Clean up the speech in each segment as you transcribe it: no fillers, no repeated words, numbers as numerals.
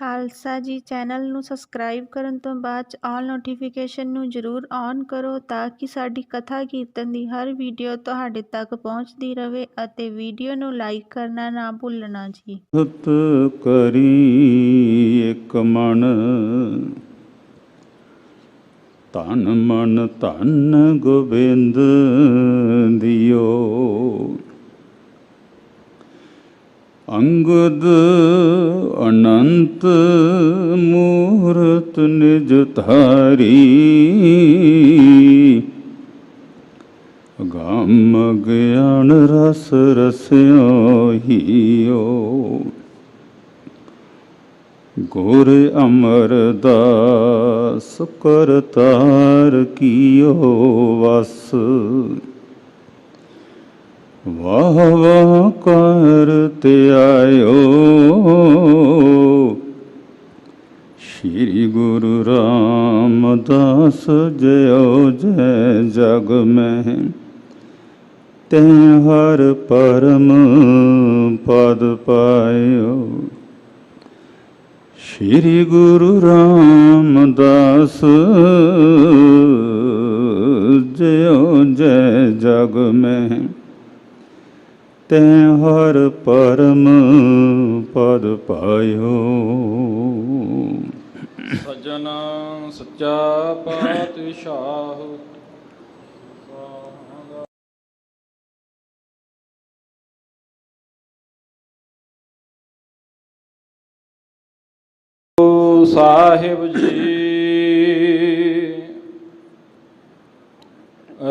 ਖਾਲਸਾ ਜੀ ਚੈਨਲ ਨੂੰ ਸਬਸਕ੍ਰਾਈਬ ਕਰਨ ਤੋਂ ਬਾਅਦ 'ਚ ਆਲ ਨੋਟੀਫਿਕੇਸ਼ਨ ਨੂੰ ਜ਼ਰੂਰ ਔਨ ਕਰੋ ਤਾਂ ਕਿ ਸਾਡੀ ਕਥਾ ਕੀਰਤਨ ਦੀ ਹਰ ਵੀਡੀਓ ਤੁਹਾਡੇ ਤੱਕ ਪਹੁੰਚਦੀ ਰਹੇ ਅਤੇ ਵੀਡੀਓ ਨੂੰ ਲਾਈਕ ਕਰਨਾ ਨਾ ਭੁੱਲਣਾ ਜੀ। ਸਤ ਕਰੀ ਇਕ ਮਨ ਧਨ ਮਨ ਧਨ ਗੋਬਿੰਦ ਦਿਓ ਅੰਗਦ ਅਨੰਤ ਮੂਰਤ ਨਿਜ ਧਾਰੀ ਅਗੰਮ ਗਿਆਨ ਰਸ ਰਸਿਓ ਹੀਓ ਗੁਰ ਅਮਰਦਾਸ ਕਰਤਾਰ ਕੀਓ ਵਸ ਵਾਹ ਵਾਹ ਕਰ ਧਿਆਇਓ ਸ਼੍ਰੀ ਗੁਰੂ ਰਾਮਦਾਸ ਜਿਉ ਜੈ ਜਗ ਮਹਿ ਤੈ ਹਰ ਪਰਮ ਪਦ ਪਾਇਓ ਸ਼੍ਰੀ ਗੁਰੂ ਰਾਮਦਾਸ ਜਿਉ ਜੈ ਜਗ ਮਹਿ ਤੈ ਹਰ ਪਰਮ ਪਦ ਪਾਇਓ। ਸੱਜਣਾ ਸੱਚਾ ਪਾਤਸ਼ਾਹ ਸਾਹਿਬ ਜੀ।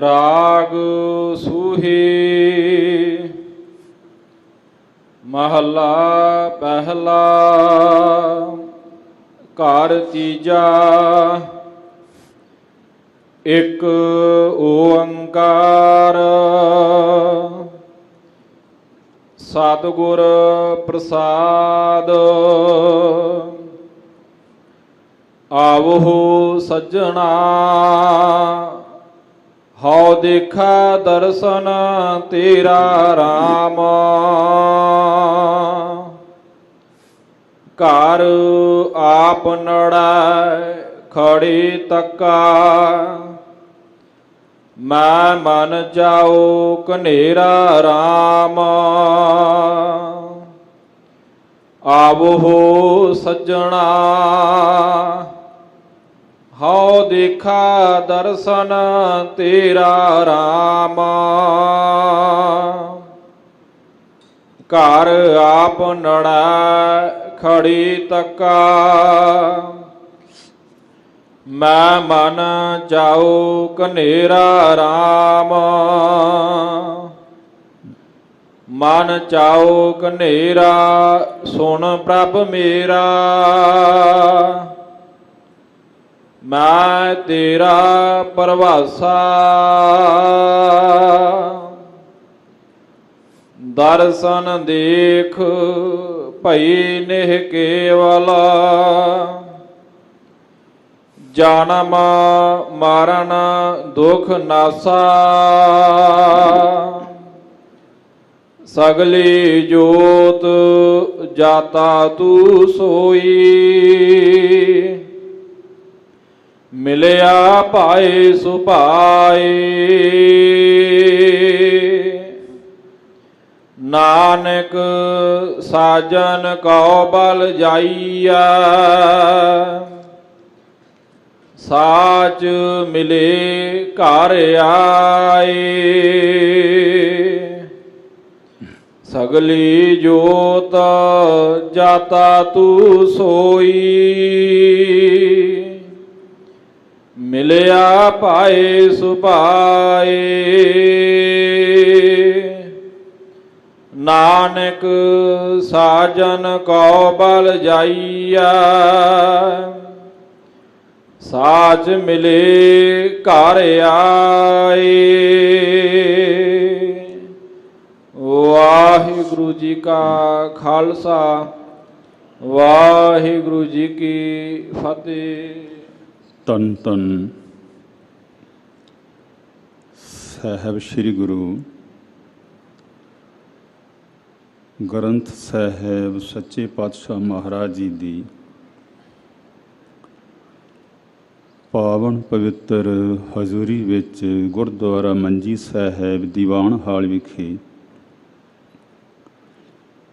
ਰਾਗ ਸੂਹੀ ਮਹੱਲਾ ਪਹਿਲਾ ਘਰ ਤੀਜਾ ਇੱਕ ਓੰਕਾਰ ਸਤਿਗੁਰ ਪ੍ਰਸਾਦ ਆਵੋ ਸੱਜਣਾ ਹਉ ਦੇਖਾ ਦਰਸ਼ਨ ਤੇਰਾ ਰਾਮ ਘਰ ਆਪ ਨੜੈ ਖੜੀ ਤੱਕਾ ਮੈਂ ਮਨ ਜਾਉ ਕਨੇਰਾ ਰਾਮ ਆਵੋ ਸੱਜਣਾ ਹਉ ਦੇਖਾ ਦਰਸ਼ਨ ਤੇਰਾ ਰਾਮ ਘਰ ਆਪ ਨੜੈ ਖੜੀ ਤੱਕਾ ਮੈਂ ਮਨ ਜਾਉ ਕਨੇਰਾ ਰਾਮ ਮਨ ਚਾਉ ਕਨੇਰਾ ਸੁਣ ਪ੍ਰਭ ਮੇਰਾ ਮੈਂ ਤੇਰਾ ਪਰਵਾਸਾ ਦਰਸ਼ਨ ਦੇਖ ਭਈ ਨਿਹ ਕੇਵਲ ਜਨਮ ਮਰਨ ਦੁਖ ਨਾਸਾ ਸਗਲੀ ਜੋਤ ਜਾਤਾ ਤੂ ਸੋਈ ਮਿਲਿਆ ਭਾਏ ਸੁਭਾਏ ਨਾਨਕ ਸਾਜਨ ਕਉ ਬਲ ਜਾਈਆ ਸਾਚ ਮਿਲੇ ਘਰ ਆਏ ਸਗਲੀ ਜੋਤ ਜਾਤਾ ਤੂ ਸੋਈ ਮਿਲਿਆ ਭਾਏ ਸੁਭਾਏ ਨਾਨਕ ਸਾਜਨ ਕਉ ਬਲ ਜਾਈਆ ਸਾਚ ਮਿਲੇ ਘਰ ਆਏ। ਵਾਹਿਗੁਰੂ ਜੀ ਕਾ ਖਾਲਸਾ ਵਾਹਿਗੁਰੂ ਜੀ ਕੀ ਫਤਿਹ। ਧੰਨ ਧੰਨ ਸਾਹਿਬ ਸ੍ਰੀ ਗੁਰੂ ਗ੍ਰੰਥ ਸਾਹਿਬ ਸੱਚੇ ਪਾਤਸ਼ਾਹ ਮਹਾਰਾਜ ਜੀ ਦੀ ਪਾਵਨ ਪਵਿੱਤਰ ਹਜ਼ੂਰੀ ਵਿੱਚ ਗੁਰਦੁਆਰਾ ਮੰਜੀ ਸਾਹਿਬ ਦੀਵਾਨ ਹਾਲ ਵਿਖੇ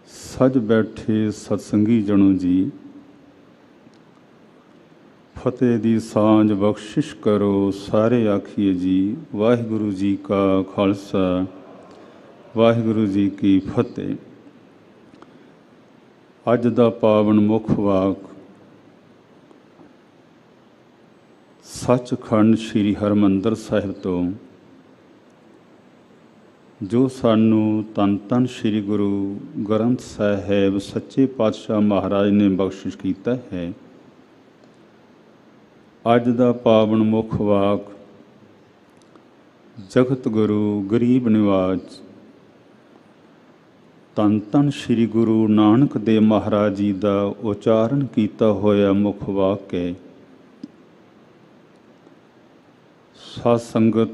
ਸੱਜ ਬੈਠੇ ਸਤਸੰਗੀ ਜਣੋ ਜੀ, ਫਤਿਹ ਦੀ ਸਾਂਝ ਬਖਸ਼ਿਸ਼ ਕਰੋ ਸਾਰੇ ਆਖੀਏ ਜੀ। ਵਾਹਿਗੁਰੂ ਜੀ ਕਾ ਖਾਲਸਾ, ਵਾਹਿਗੁਰੂ ਜੀ ਕੀ ਫਤਿਹ। ਅੱਜ ਦਾ ਪਾਵਨ ਮੁੱਖ ਵਾਕ ਸੱਚਖੰਡ ਸ੍ਰੀ ਹਰਿਮੰਦਰ ਸਾਹਿਬ ਤੋਂ, ਜੋ ਸਾਨੂੰ ਧੰਨ ਧੰਨ ਸ੍ਰੀ ਗੁਰੂ ਗ੍ਰੰਥ ਸਾਹਿਬ ਸੱਚੇ ਪਾਤਸ਼ਾਹ ਮਹਾਰਾਜ ਨੇ ਬਖਸ਼ਿਸ਼ ਕੀਤਾ ਹੈ। ਅੱਜ ਦਾ ਪਾਵਨ ਮੁੱਖ ਵਾਕ ਜਗਤ ਗੁਰੂ ਗਰੀਬ ਨਿਵਾਜ ਧੰਨ ਧੰਨ ਸ੍ਰੀ ਗੁਰੂ ਨਾਨਕ ਦੇਵ ਮਹਾਰਾਜ ਜੀ ਦਾ ਉਚਾਰਨ ਕੀਤਾ ਹੋਇਆ ਮੁੱਖ ਵਾਕ ਹੈ। ਸਾਧ ਸੰਗਤ,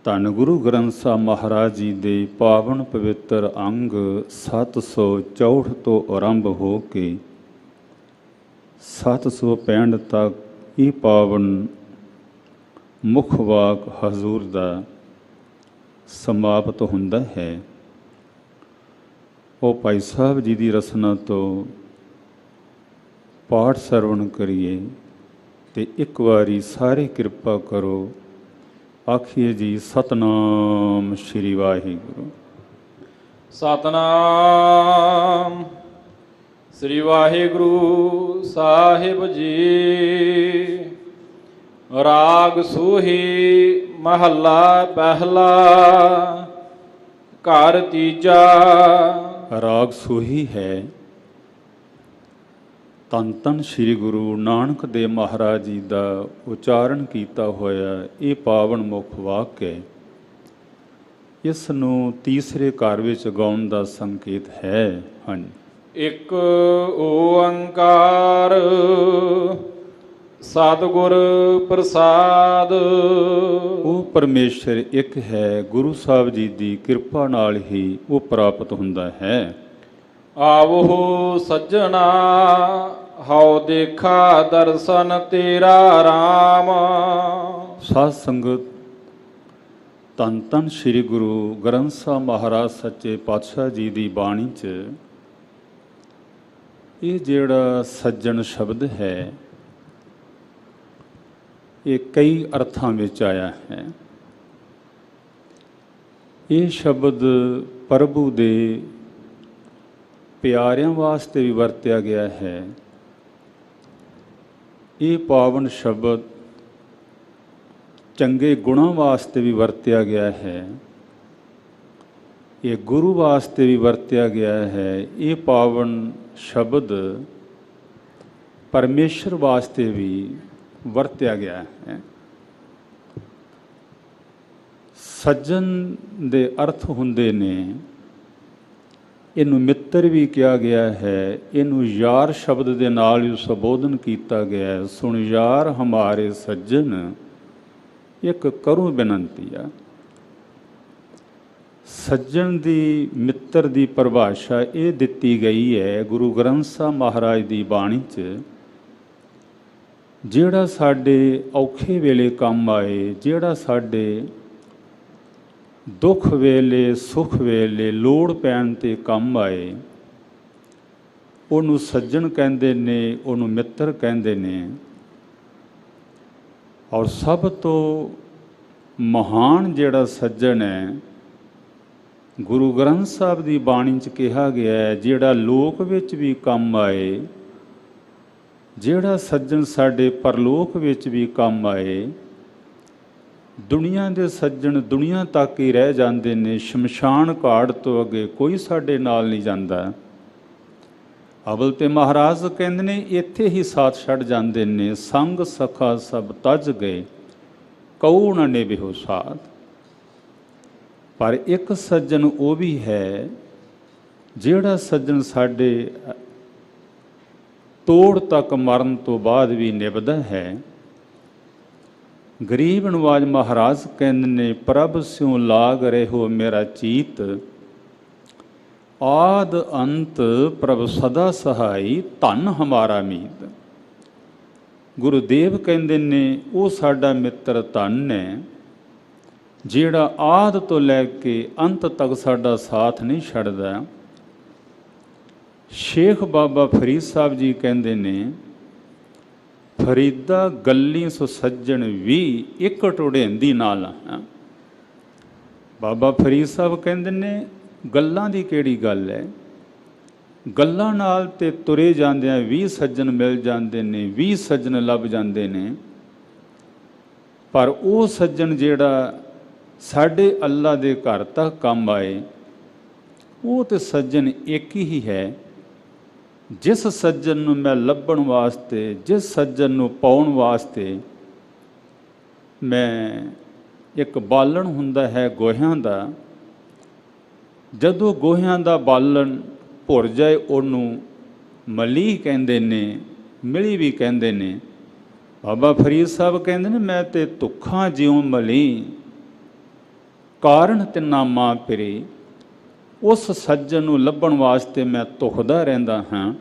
ਧੰਨ ਗੁਰੂ ਗ੍ਰੰਥ ਸਾਹਿਬ ਮਹਾਰਾਜ ਜੀ ਦੇ ਪਾਵਨ ਪਵਿੱਤਰ ਅੰਗ 764 ਤੋਂ ਆਰੰਭ ਹੋ ਕੇ 765 ਤੱਕ ਇਹ ਪਾਵਨ ਮੁੱਖ ਵਾਕ ਹਜ਼ੂਰ ਦਾ ਸਮਾਪਤ ਹੁੰਦਾ ਹੈ। ਉਹ ਭਾਈ ਸਾਹਿਬ ਜੀ ਦੀ ਰਸਨਾ ਤੋਂ ਪਾਠ ਸਰਵਣ ਕਰੀਏ ਤੇ ਇੱਕ ਵਾਰੀ ਸਾਰੇ ਕਿਰਪਾ ਕਰੋ, ਆਖੀਏ ਜੀ ਸਤਨਾਮ ਸ੍ਰੀ ਵਾਹਿਗੁਰੂ। ਸਤਨਾਮ ਸ੍ਰੀ ਵਾਹਿਗੁਰੂ ਸਾਹਿਬ ਜੀ। ਰਾਗ ਸੂਹੀ ਮਹੱਲਾ ਪਹਿਲਾ, ਘਰ ਤੀਜਾ। ਰਾਗ ਸੂਹੀ ਹੈ। ਧੰਨ ਧੰਨ ਸ੍ਰੀ ਗੁਰੂ ਨਾਨਕ ਦੇਵ ਮਹਾਰਾਜ ਜੀ ਦਾ ਉਚਾਰਨ ਕੀਤਾ ਹੋਇਆ ਇਹ ਪਾਵਨ ਮੁੱਖ ਵਾਕ ਹੈ। ਇਸ ਨੂੰ ਤੀਸਰੇ ਘਰ ਵਿੱਚ ਗਾਉਣ ਦਾ ਸੰਕੇਤ ਹੈ। ਹਾਂਜੀ। ਇੱਕ ਓੰਕਾਰ ਸਤਿਗੁਰ ਪ੍ਰਸਾਦ। ਉਹ ਪਰਮੇਸ਼ਰ ਇੱਕ ਹੈ, ਗੁਰੂ ਸਾਹਿਬ ਜੀ ਦੀ ਕਿਰਪਾ ਨਾਲ ਹੀ ਉਹ ਪ੍ਰਾਪਤ ਹੁੰਦਾ ਹੈ। ਆਵੋ ਸੱਜਣਾ ਹਉ ਦੇਖਾ ਦਰਸ਼ਨ ਤੇਰਾ ਰਾਮ। ਸਾਧ ਸੰਗਤ, ਧੰਨ ਧੰਨ ਸ੍ਰੀ ਗੁਰੂ ਗ੍ਰੰਥ ਸਾਹਿਬ ਮਹਾਰਾਜ ਸੱਚੇ ਪਾਤਸ਼ਾਹ ਜੀ ਦੀ ਬਾਣੀ 'ਚ ਇਹ ਜਿਹੜਾ ਸੱਜਣ ਸ਼ਬਦ ਹੈ, ਇਹ ਕਈ ਅਰਥਾਂ ਵਿੱਚ ਆਇਆ ਹੈ। ਇਹ ਸ਼ਬਦ ਪ੍ਰਭੂ ਦੇ ਪਿਆਰਿਆਂ ਵਾਸਤੇ ਵੀ ਵਰਤਿਆ ਗਿਆ ਹੈ। ਇਹ ਪਾਵਨ ਸ਼ਬਦ ਚੰਗੇ ਗੁਣਾਂ ਵਾਸਤੇ ਵੀ ਵਰਤਿਆ ਗਿਆ ਹੈ। ਇਹ ਗੁਰੂ ਵਾਸਤੇ ਵੀ ਵਰਤਿਆ ਗਿਆ ਹੈ। ਇਹ ਪਾਵਨ ਸ਼ਬਦ ਪਰਮੇਸ਼ਰ ਵਾਸਤੇ ਵੀ ਵਰਤਿਆ ਗਿਆ ਹੈ। ਸੱਜਣ ਦੇ ਅਰਥ ਹੁੰਦੇ ਨੇ, ਇਹਨੂੰ ਮਿੱਤਰ ਵੀ ਕਿਹਾ ਗਿਆ ਹੈ। ਇਹਨੂੰ ਯਾਰ ਸ਼ਬਦ ਦੇ ਨਾਲ ਹੀ ਸੰਬੋਧਨ ਕੀਤਾ ਗਿਆ ਹੈ। ਸੁਣ ਯਾਰ ਹਮਾਰੇ ਸੱਜਣ, ਇੱਕ ਕਰੂੰ ਬੇਨਤੀ ਆ। ਸੱਜਣ ਦੀ, ਮਿੱਤਰ ਦੀ ਪਰਿਭਾਸ਼ਾ ਇਹ ਦਿੱਤੀ ਗਈ ਹੈ ਗੁਰੂ ਗ੍ਰੰਥ ਸਾਹਿਬ ਮਹਾਰਾਜ ਦੀ ਬਾਣੀ 'ਚ। ਜਿਹੜਾ ਸਾਡੇ ਔਖੇ ਵੇਲੇ ਕੰਮ ਆਏ, ਜਿਹੜਾ ਸਾਡੇ ਦੁੱਖ ਵੇਲੇ, ਸੁੱਖ ਵੇਲੇ, ਲੋੜ ਪੈਣ 'ਤੇ ਕੰਮ ਆਏ, ਉਹਨੂੰ ਸੱਜਣ ਕਹਿੰਦੇ ਨੇ, ਉਹਨੂੰ ਮਿੱਤਰ ਕਹਿੰਦੇ ਨੇ। ਔਰ ਸਭ ਤੋਂ ਮਹਾਨ ਜਿਹੜਾ ਸੱਜਣ ਹੈ, ਗੁਰੂ ਗ੍ਰੰਥ ਸਾਹਿਬ ਦੀ ਬਾਣੀ 'ਚ ਕਿਹਾ ਗਿਆ ਹੈ, ਜਿਹੜਾ ਲੋਕ ਵਿੱਚ ਵੀ ਕੰਮ ਆਏ, ਜਿਹੜਾ ਸੱਜਣ ਸਾਡੇ ਪਰਲੋਕ ਵਿੱਚ ਵੀ ਕੰਮ ਆਏ। ਦੁਨੀਆ ਦੇ ਸੱਜਣ ਦੁਨੀਆ ਤੱਕ ਹੀ ਰਹਿ ਜਾਂਦੇ ਨੇ, ਸ਼ਮਸ਼ਾਨ ਘਾਟ ਤੋਂ ਅੱਗੇ ਕੋਈ ਸਾਡੇ ਨਾਲ ਨਹੀਂ ਜਾਂਦਾ। ਅਵਲ ਤੇ ਮਹਾਰਾਜ ਕਹਿੰਦੇ ਨੇ ਇੱਥੇ ਹੀ ਸਾਥ ਛੱਡ ਜਾਂਦੇ ਨੇ। ਸੰਗ ਸਖਾ ਸਭ ਤਜ ਗਏ, ਕਉ ਨ ਨਿਭਿਓ ਸਾਥ। ਪਰ ਇੱਕ ਸੱਜਣ ਉਹ ਵੀ ਹੈ, ਜਿਹੜਾ ਸੱਜਣ ਸਾਡੇ ਤੋੜ ਤੱਕ ਮਰਨ ਤੋਂ ਬਾਅਦ ਵੀ ਨਿਭਦਾ ਹੈ। ਗਰੀਬ ਨਵਾਜ ਮਹਾਰਾਜ ਕਹਿੰਦੇ ਨੇ, ਪ੍ਰਭ ਸਿਉ ਲਾਗ ਰਹਿਓ ਮੇਰਾ ਚੀਤ, ਆਦ ਅੰਤ ਪ੍ਰਭ ਸਦਾ ਸਹਾਈ, ਧਨ ਹਮਾਰਾ ਮੀਤ। ਗੁਰੂਦੇਵ ਕਹਿੰਦੇ ਨੇ ਉਹ ਸਾਡਾ ਮਿੱਤਰ ਧਨ ਹੈ ਜਿਹੜਾ ਆਦਿ ਤੋਂ ਲੈ ਕੇ ਅੰਤ ਤੱਕ ਸਾਡਾ ਸਾਥ ਨਹੀਂ ਛੱਡਦਾ। ਸ਼ੇਖ ਬਾਬਾ ਫਰੀਦ ਸਾਹਿਬ ਜੀ ਕਹਿੰਦੇ ਨੇ, ਫਰੀਦਾ ਗੱਲੀ ਸੋ ਸੱਜਣ ਵੀ ਇੱਕ ਟੁੜੇਂਦੀ ਨਾਲ। ਬਾਬਾ ਫਰੀਦ ਸਾਹਿਬ ਕਹਿੰਦੇ ਨੇ ਗੱਲਾਂ ਦੀ ਕਿਹੜੀ ਗੱਲ ਹੈ, ਗੱਲਾਂ ਨਾਲ ਤੇ ਤੁਰੇ ਜਾਂਦਿਆਂ 20 ਸੱਜਣ ਮਿਲ ਜਾਂਦੇ ਨੇ, 20 ਸੱਜਣ ਲੱਭ ਜਾਂਦੇ ਨੇ, ਪਰ ਉਹ ਸੱਜਣ ਜਿਹੜਾ ਸਾਡੇ ਅੱਲਾ ਦੇ ਘਰ ਤੱਕ ਕੰਮ ਆਏ ਉਹ ਤੇ ਸੱਜਣ ਇੱਕ ਹੀ ਹੈ। ਜਿਸ ਸੱਜਣ ਨੂੰ ਮੈਂ ਲੱਭਣ ਵਾਸਤੇ, ਜਿਸ ਸੱਜਣ ਨੂੰ ਪਾਉਣ ਵਾਸਤੇ ਮੈਂ ਇੱਕ ਬਾਲਣ ਹੁੰਦਾ ਹੈ ਗੋਹਿਆਂ ਦਾ, ਜਦੋਂ ਗੋਹਿਆਂ ਦਾ ਬਾਲਣ ਭੁਰ ਜਾਏ ਉਹਨੂੰ ਮਲੀ ਕਹਿੰਦੇ ਨੇ, ਮਿਲੀ ਵੀ ਕਹਿੰਦੇ ਨੇ। ਬਾਬਾ ਫਰੀਦ ਸਾਹਿਬ ਕਹਿੰਦੇ ਨੇ ਮੈਂ ਤੇ ਧੁੱਖਾਂ ਜਿਉਂ ਮਲੀ ਕਾਰਨ ਤਿੰਨਾ ਮਾਂ ਫਿਰੀ। ਉਸ ਸੱਜਣ ਨੂੰ ਲੱਭਣ ਵਾਸਤੇ ਮੈਂ ਧੁਖਦਾ ਰਹਿੰਦਾ ਹਾਂ।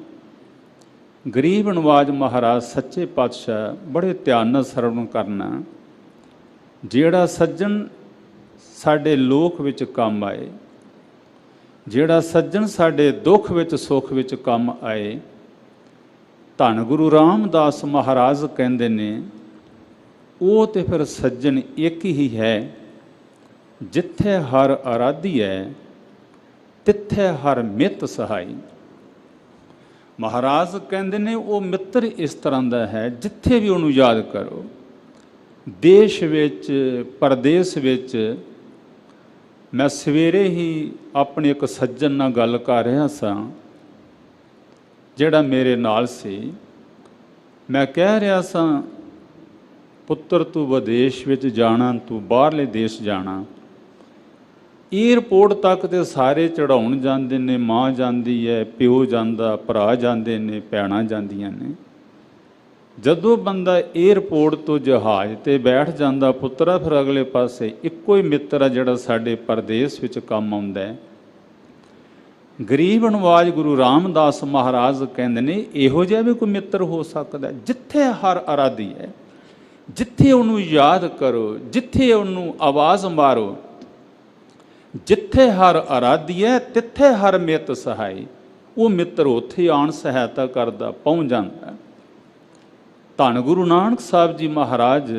ਗਰੀਬ ਨਵਾਜ ਮਹਾਰਾਜ ਸੱਚੇ ਪਾਤਸ਼ਾਹ ਬੜੇ ਧਿਆਨ ਨਾਲ ਸਰਵਣ ਕਰਨਾ, ਜਿਹੜਾ ਸੱਜਣ ਸਾਡੇ ਲੋਕ ਵਿੱਚ ਕੰਮ ਆਏ, ਜਿਹੜਾ ਸੱਜਣ ਸਾਡੇ ਦੁੱਖ ਵਿੱਚ ਸੁੱਖ ਵਿੱਚ ਕੰਮ ਆਏ। ਧੰਨ ਗੁਰੂ ਰਾਮਦਾਸ ਮਹਾਰਾਜ ਕਹਿੰਦੇ ਨੇ ਉਹ ਤੇ ਫਿਰ ਸੱਜਣ ਇੱਕ ਹੀ ਹੈ। ਜਿੱਥੇ ਹਰ ਅਰਾਧੀ ਹੈ ਤਿੱਥੇ ਹਰ ਮਿੱਤ ਸਹਾਈ। ਮਹਾਰਾਜ ਕਹਿੰਦੇ ਨੇ ਉਹ ਮਿੱਤਰ ਇਸ ਤਰ੍ਹਾਂ ਦਾ ਹੈ ਜਿੱਥੇ ਵੀ ਉਹਨੂੰ ਯਾਦ ਕਰੋ। ਦੇਸ਼ ਵਿੱਚ, ਪਰਦੇਸ ਵਿੱਚ। ਮੈਂ ਸਵੇਰੇ ਹੀ ਆਪਣੇ ਇੱਕ ਸੱਜਣ ਨਾਲ ਗੱਲ ਕਰ ਰਿਹਾ ਸਾਂ ਜਿਹੜਾ ਮੇਰੇ ਨਾਲ ਸੀ। ਮੈਂ ਕਹਿ ਰਿਹਾ ਸਾਂ, ਪੁੱਤਰ ਤੂੰ ਵਿਦੇਸ਼ ਵਿੱਚ ਜਾਣਾ, ਤੂੰ ਬਾਹਰਲੇ ਦੇਸ਼ ਜਾਣਾ। ਏਅਰਪੋਰਟ ਤੱਕ ਤੇ ਸਾਰੇ ਚੜ੍ਹਾਉਣ ਜਾਂਦੇ ਨੇ, ਮਾਂ ਜਾਂਦੀ ਹੈ, ਪਿਓ ਜਾਂਦਾ, ਭਰਾ ਜਾਂਦੇ ਨੇ, ਭੈਣਾਂ ਜਾਂਦੀਆਂ ਨੇ। ਜਦੋਂ ਬੰਦਾ ਏਅਰਪੋਰਟ ਤੋਂ ਜਹਾਜ਼ 'ਤੇ ਬੈਠ ਜਾਂਦਾ ਪੁੱਤਰਾ, ਫਿਰ ਅਗਲੇ ਪਾਸੇ ਇੱਕੋ ਹੀ ਮਿੱਤਰ ਆ ਜਿਹੜਾ ਸਾਡੇ ਪਰਦੇਸ ਵਿੱਚ ਕੰਮ ਆਉਂਦਾ ਹੈ। ਗਰੀਬ ਨਵਾਜ ਗੁਰੂ ਰਾਮਦਾਸ ਮਹਾਰਾਜ ਕਹਿੰਦੇ ਨੇ ਇਹੋ ਜਿਹਾ ਵੀ ਕੋਈ ਮਿੱਤਰ ਹੋ ਸਕਦਾ ਜਿੱਥੇ ਹਰ ਅਰਾਧੀ ਹੈ, ਜਿੱਥੇ ਉਹਨੂੰ ਯਾਦ ਕਰੋ, ਜਿੱਥੇ ਉਹਨੂੰ ਆਵਾਜ਼ ਮਾਰੋ। ਜਿੱਥੇ ਹਰ ਅਰਾਧੀ ਹੈ ਤਿੱਥੇ ਹਰ ਮਿੱਤ ਸਹਾਈ। ਉਹ ਮਿੱਤਰ ਉੱਥੇ ਆਣ ਸਹਾਇਤਾ ਕਰਦਾ, ਪਹੁੰਚ ਜਾਂਦਾ। ਧੰਨ ਗੁਰੂ ਨਾਨਕ ਸਾਹਿਬ ਜੀ ਮਹਾਰਾਜ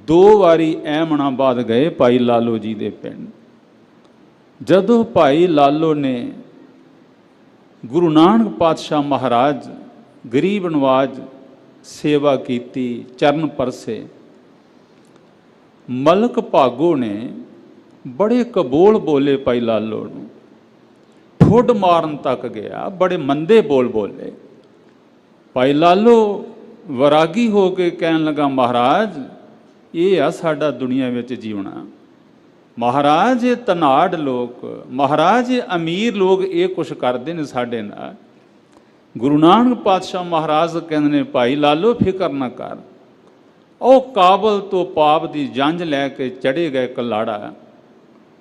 2 ਵਾਰੀ ਐਮਨਾਬਾਦ ਗਏ ਭਾਈ ਲਾਲੋ ਜੀ ਦੇ ਪਿੰਡ। ਜਦੋਂ ਭਾਈ ਲਾਲੋ ਨੇ ਗੁਰੂ ਨਾਨਕ ਪਾਤਸ਼ਾਹ ਮਹਾਰਾਜ ਗਰੀਬ ਨਵਾਜ ਸੇਵਾ ਕੀਤੀ, ਚਰਨ ਪਰਸੇ। ਮਲਕ ਭਾਗੋ ਨੇ ਬੜੇ ਕਬੂਲ ਬੋਲੇ ਭਾਈ ਲਾਲੋ ਨੂੰ, ਠੁੱਡ ਮਾਰਨ ਤੱਕ ਗਿਆ, ਬੜੇ ਮੰਦੇ ਬੋਲ ਬੋਲੇ। ਭਾਈ ਲਾਲੋ ਵੈਰਾਗੀ ਹੋ ਕੇ ਕਹਿਣ ਲੱਗਾ, ਮਹਾਰਾਜ ਇਹ ਆ ਸਾਡਾ ਦੁਨੀਆ ਵਿੱਚ ਜੀਵਣਾ। ਮਹਾਰਾਜ ਇਹ ਧਨਾੜ ਲੋਕ, ਮਹਾਰਾਜ ਇਹ ਅਮੀਰ ਲੋਕ ਇਹ ਕੁਛ ਕਰਦੇ ਨੇ ਸਾਡੇ ਨਾਲ। ਗੁਰੂ ਨਾਨਕ ਪਾਤਸ਼ਾਹ ਮਹਾਰਾਜ ਕਹਿੰਦੇ ਨੇ ਭਾਈ ਲਾਲੋ ਫਿਕਰ ਨਾ ਕਰ। ਉਹ ਕਾਬਲ ਤੋਂ ਪਾਪ ਦੀ ਜੰਝ ਲੈ ਕੇ ਚੜ੍ਹੇ ਗਏ ਇੱਕ ਲਾੜਾ,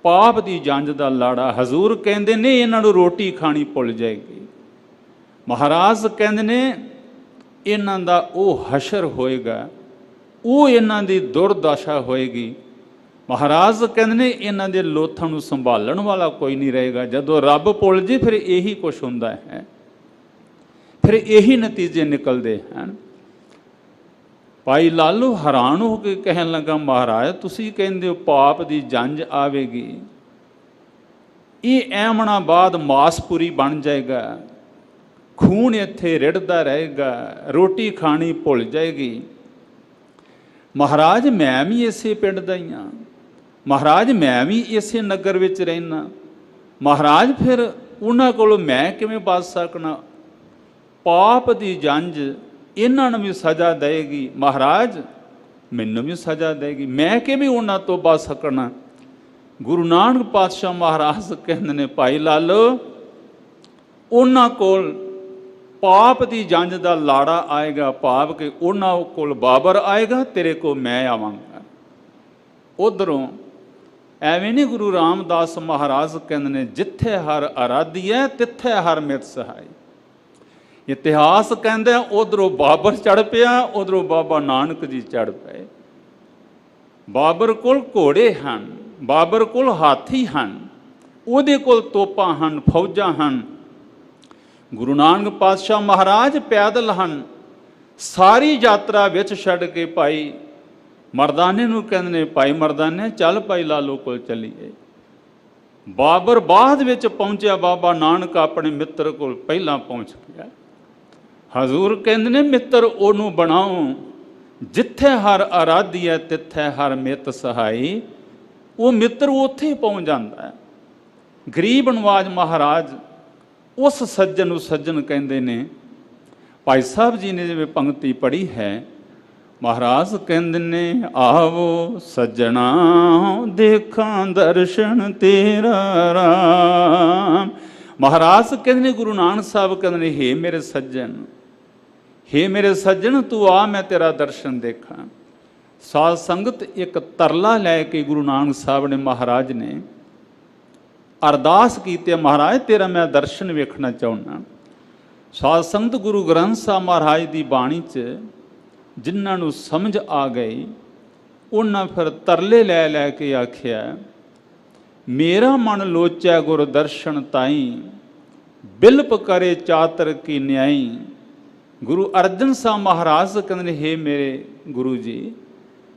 ਪਾਪ ਦੀ ਜੰਝ ਦਾ ਲਾੜਾ। ਹਜ਼ੂਰ ਕਹਿੰਦੇ ਨੇ ਇਹਨਾਂ ਨੂੰ ਰੋਟੀ ਖਾਣੀ ਭੁੱਲ ਜਾਏਗੀ। ਮਹਾਰਾਜ ਕਹਿੰਦੇ ਨੇ ਇਹਨਾਂ ਦਾ ਉਹ ਹਸ਼ਰ ਹੋਏਗਾ, ਉਹ ਇਹਨਾਂ ਦੀ ਦੁਰਦਸ਼ਾ ਹੋਏਗੀ। ਮਹਾਰਾਜ ਕਹਿੰਦੇ ਨੇ ਇਹਨਾਂ ਦੇ ਲੋਥਾਂ ਨੂੰ ਸੰਭਾਲਣ ਵਾਲਾ ਕੋਈ ਨਹੀਂ ਰਹੇਗਾ। ਜਦੋਂ ਰੱਬ ਭੁੱਲ ਜੇ ਫਿਰ ਇਹੀ ਕੁਛ ਹੁੰਦਾ ਹੈ, ਫਿਰ ਇਹੀ ਨਤੀਜੇ ਨਿਕਲਦੇ ਹਨ। ਭਾਈ ਲਾਲੋ ਹੈਰਾਨ ਹੋ ਕੇ ਕਹਿਣ ਲੱਗਾ, ਮਹਾਰਾਜ ਤੁਸੀਂ ਕਹਿੰਦੇ ਹੋ ਪਾਪ ਦੀ ਜੰਝ ਆਵੇਗੀ, ਇਹ ਐਮਨਾਬਾਦ ਮਾਸਪੁਰੀ ਬਣ ਜਾਏਗਾ, ਖੂਨ ਇੱਥੇ ਰਿੜਦਾ ਰਹੇਗਾ, ਰੋਟੀ ਖਾਣੀ ਭੁੱਲ ਜਾਏਗੀ। ਮਹਾਰਾਜ ਮੈਂ ਵੀ ਇਸੇ ਪਿੰਡ ਦਾ ਹੀ ਹਾਂ, ਮਹਾਰਾਜ ਮੈਂ ਵੀ ਇਸੇ ਨਗਰ ਵਿੱਚ ਰਹਿਣਾ। ਮਹਾਰਾਜ ਫਿਰ ਉਹਨਾਂ ਕੋਲੋਂ ਮੈਂ ਕਿਵੇਂ ਬਚ ਸਕਣਾ? ਪਾਪ ਦੀ ਜੰਝ ਇਹਨਾਂ ਨੂੰ ਵੀ ਸਜ਼ਾ ਦੇਗੀ, ਮਹਾਰਾਜ ਮੈਨੂੰ ਵੀ ਸਜ਼ਾ ਦੇਗੀ, ਮੈਂ ਕਿਵੇਂ ਉਹਨਾਂ ਤੋਂ ਬਚ ਸਕਣਾ? ਗੁਰੂ ਨਾਨਕ ਪਾਤਸ਼ਾਹ ਮਹਾਰਾਜ ਕਹਿੰਦੇ ਨੇ ਭਾਈ ਲਾਲੋ ਉਹਨਾਂ ਕੋਲ ਪਾਪ ਦੀ ਜੰਝ ਦਾ ਲਾੜਾ ਆਏਗਾ, ਭਾਵ ਕਿ ਉਹਨਾਂ ਕੋਲ ਬਾਬਰ ਆਏਗਾ, ਤੇਰੇ ਕੋਲ ਮੈਂ ਆਵਾਂਗਾ। ਉਧਰੋਂ ਐਵੇਂ ਨਹੀਂ ਗੁਰੂ ਰਾਮਦਾਸ ਮਹਾਰਾਜ ਕਹਿੰਦੇ ਨੇ ਜਿੱਥੇ ਹਰ ਅਰਾਧੀ ਹੈ ਤਿੱਥੇ ਹਰ ਮਿੱਤ ਸਹਾਈ। ਇਤਿਹਾਸ ਕਹਿੰਦਾ ਉਧਰੋਂ ਬਾਬਰ ਚੜ ਪਿਆ, ਉਧਰੋਂ ਬਾਬਾ ਨਾਨਕ ਜੀ ਚੜ ਪਏ। ਬਾਬਰ ਕੋਲ ਘੋੜੇ ਹਨ, ਬਾਬਰ ਕੋਲ ਹਾਥੀ ਹਨ, ਉਹਦੇ ਕੋਲ ਤੋਪਾਂ ਹਨ, ਫੌਜਾਂ ਹਨ। ਗੁਰੂ ਨਾਨਕ ਪਾਤਸ਼ਾਹ ਮਹਾਰਾਜ ਪੈਦਲ ਹਨ। ਸਾਰੀ ਯਾਤਰਾ ਵਿੱਚ ਛੱਡ ਕੇ ਭਾਈ ਮਰਦਾਨੇ ਨੂੰ ਕਹਿੰਦੇ ਨੇ, ਭਾਈ ਮਰਦਾਨੇ ਚੱਲ ਭਾਈ ਲਾਲੋ ਕੋਲ ਚੱਲੀਏ। ਬਾਬਰ ਬਾਅਦ ਵਿੱਚ ਪਹੁੰਚਿਆ, ਬਾਬਾ ਨਾਨਕ ਆਪਣੇ ਮਿੱਤਰ ਕੋਲ ਪਹਿਲਾਂ ਪਹੁੰਚ ਗਿਆ। ਹਜ਼ੂਰ ਕਹਿੰਦੇ ਨੇ ਮਿੱਤਰ ਉਹਨੂੰ ਬਣਾਓ ਜਿੱਥੇ ਹਰ ਆਰਾਧੀ ਹੈ ਤਿੱਥੇ ਹਰ ਮਿੱਤ ਸਹਾਈ। ਉਹ ਮਿੱਤਰ ਉੱਥੇ ਹੀ ਪਹੁੰਚ ਜਾਂਦਾ ਹੈ। ਗਰੀਬ ਨਵਾਜ ਮਹਾਰਾਜ ਉਸ ਸੱਜਣ ਨੂੰ ਸੱਜਣ ਕਹਿੰਦੇ ਨੇ। ਭਾਈ ਸਾਹਿਬ ਜੀ ਨੇ ਜਿਵੇਂ ਪੰਕਤੀ ਪੜ੍ਹੀ ਹੈ, ਮਹਾਰਾਜ ਕਹਿੰਦੇ ਨੇ, ਆਵੋ ਸੱਜਣਾ ਦੇਖਾਂ ਦਰਸ਼ਨ ਤੇਰਾ ਰਾਮ। ਮਹਾਰਾਜ ਕਹਿੰਦੇ ਨੇ, ਗੁਰੂ ਨਾਨਕ ਸਾਹਿਬ ਕਹਿੰਦੇ ਨੇ, ਹੇ ਮੇਰੇ ਸੱਜਣ, ਹੇ ਮੇਰੇ ਸੱਜਣ ਤੂੰ ਆ, ਮੈਂ ਤੇਰਾ ਦਰਸ਼ਨ ਦੇਖਾਂ। ਸਾਧ ਸੰਗਤ ਇੱਕ ਤਰਲਾ ਲੈ ਕੇ ਗੁਰੂ ਨਾਨਕ ਸਾਹਿਬ ਨੇ, ਮਹਾਰਾਜ ਨੇ ਅਰਦਾਸ ਕੀਤੀ, ਮਹਾਰਾਜ ਤੇਰਾ ਮੈਂ ਦਰਸ਼ਨ ਵੇਖਣਾ ਚਾਹੁੰਦਾ। ਸਾਧ ਸੰਗਤ ਗੁਰੂ ਗ੍ਰੰਥ ਸਾਹਿਬ ਮਹਾਰਾਜ ਦੀ ਬਾਣੀ 'ਚ ਜਿਨ੍ਹਾਂ ਨੂੰ ਸਮਝ ਆ ਗਈ, ਉਹਨਾਂ ਫਿਰ ਤਰਲੇ ਲੈ ਲੈ ਕੇ ਆਖਿਆ, ਮੇਰਾ ਮਨ ਲੋਚੈ ਗੁਰ ਦਰਸ਼ਨ ਤਾਈ, ਬਿਲਪ ਕਰੇ ਚਾਤਰ ਕੀ ਨਿਆਈ। ਗੁਰੂ ਅਰਜਨ ਸਾਹਿਬ ਮਹਾਰਾਜ ਕਹਿੰਦੇ ਨੇ, ਹੇ ਮੇਰੇ ਗੁਰੂ ਜੀ,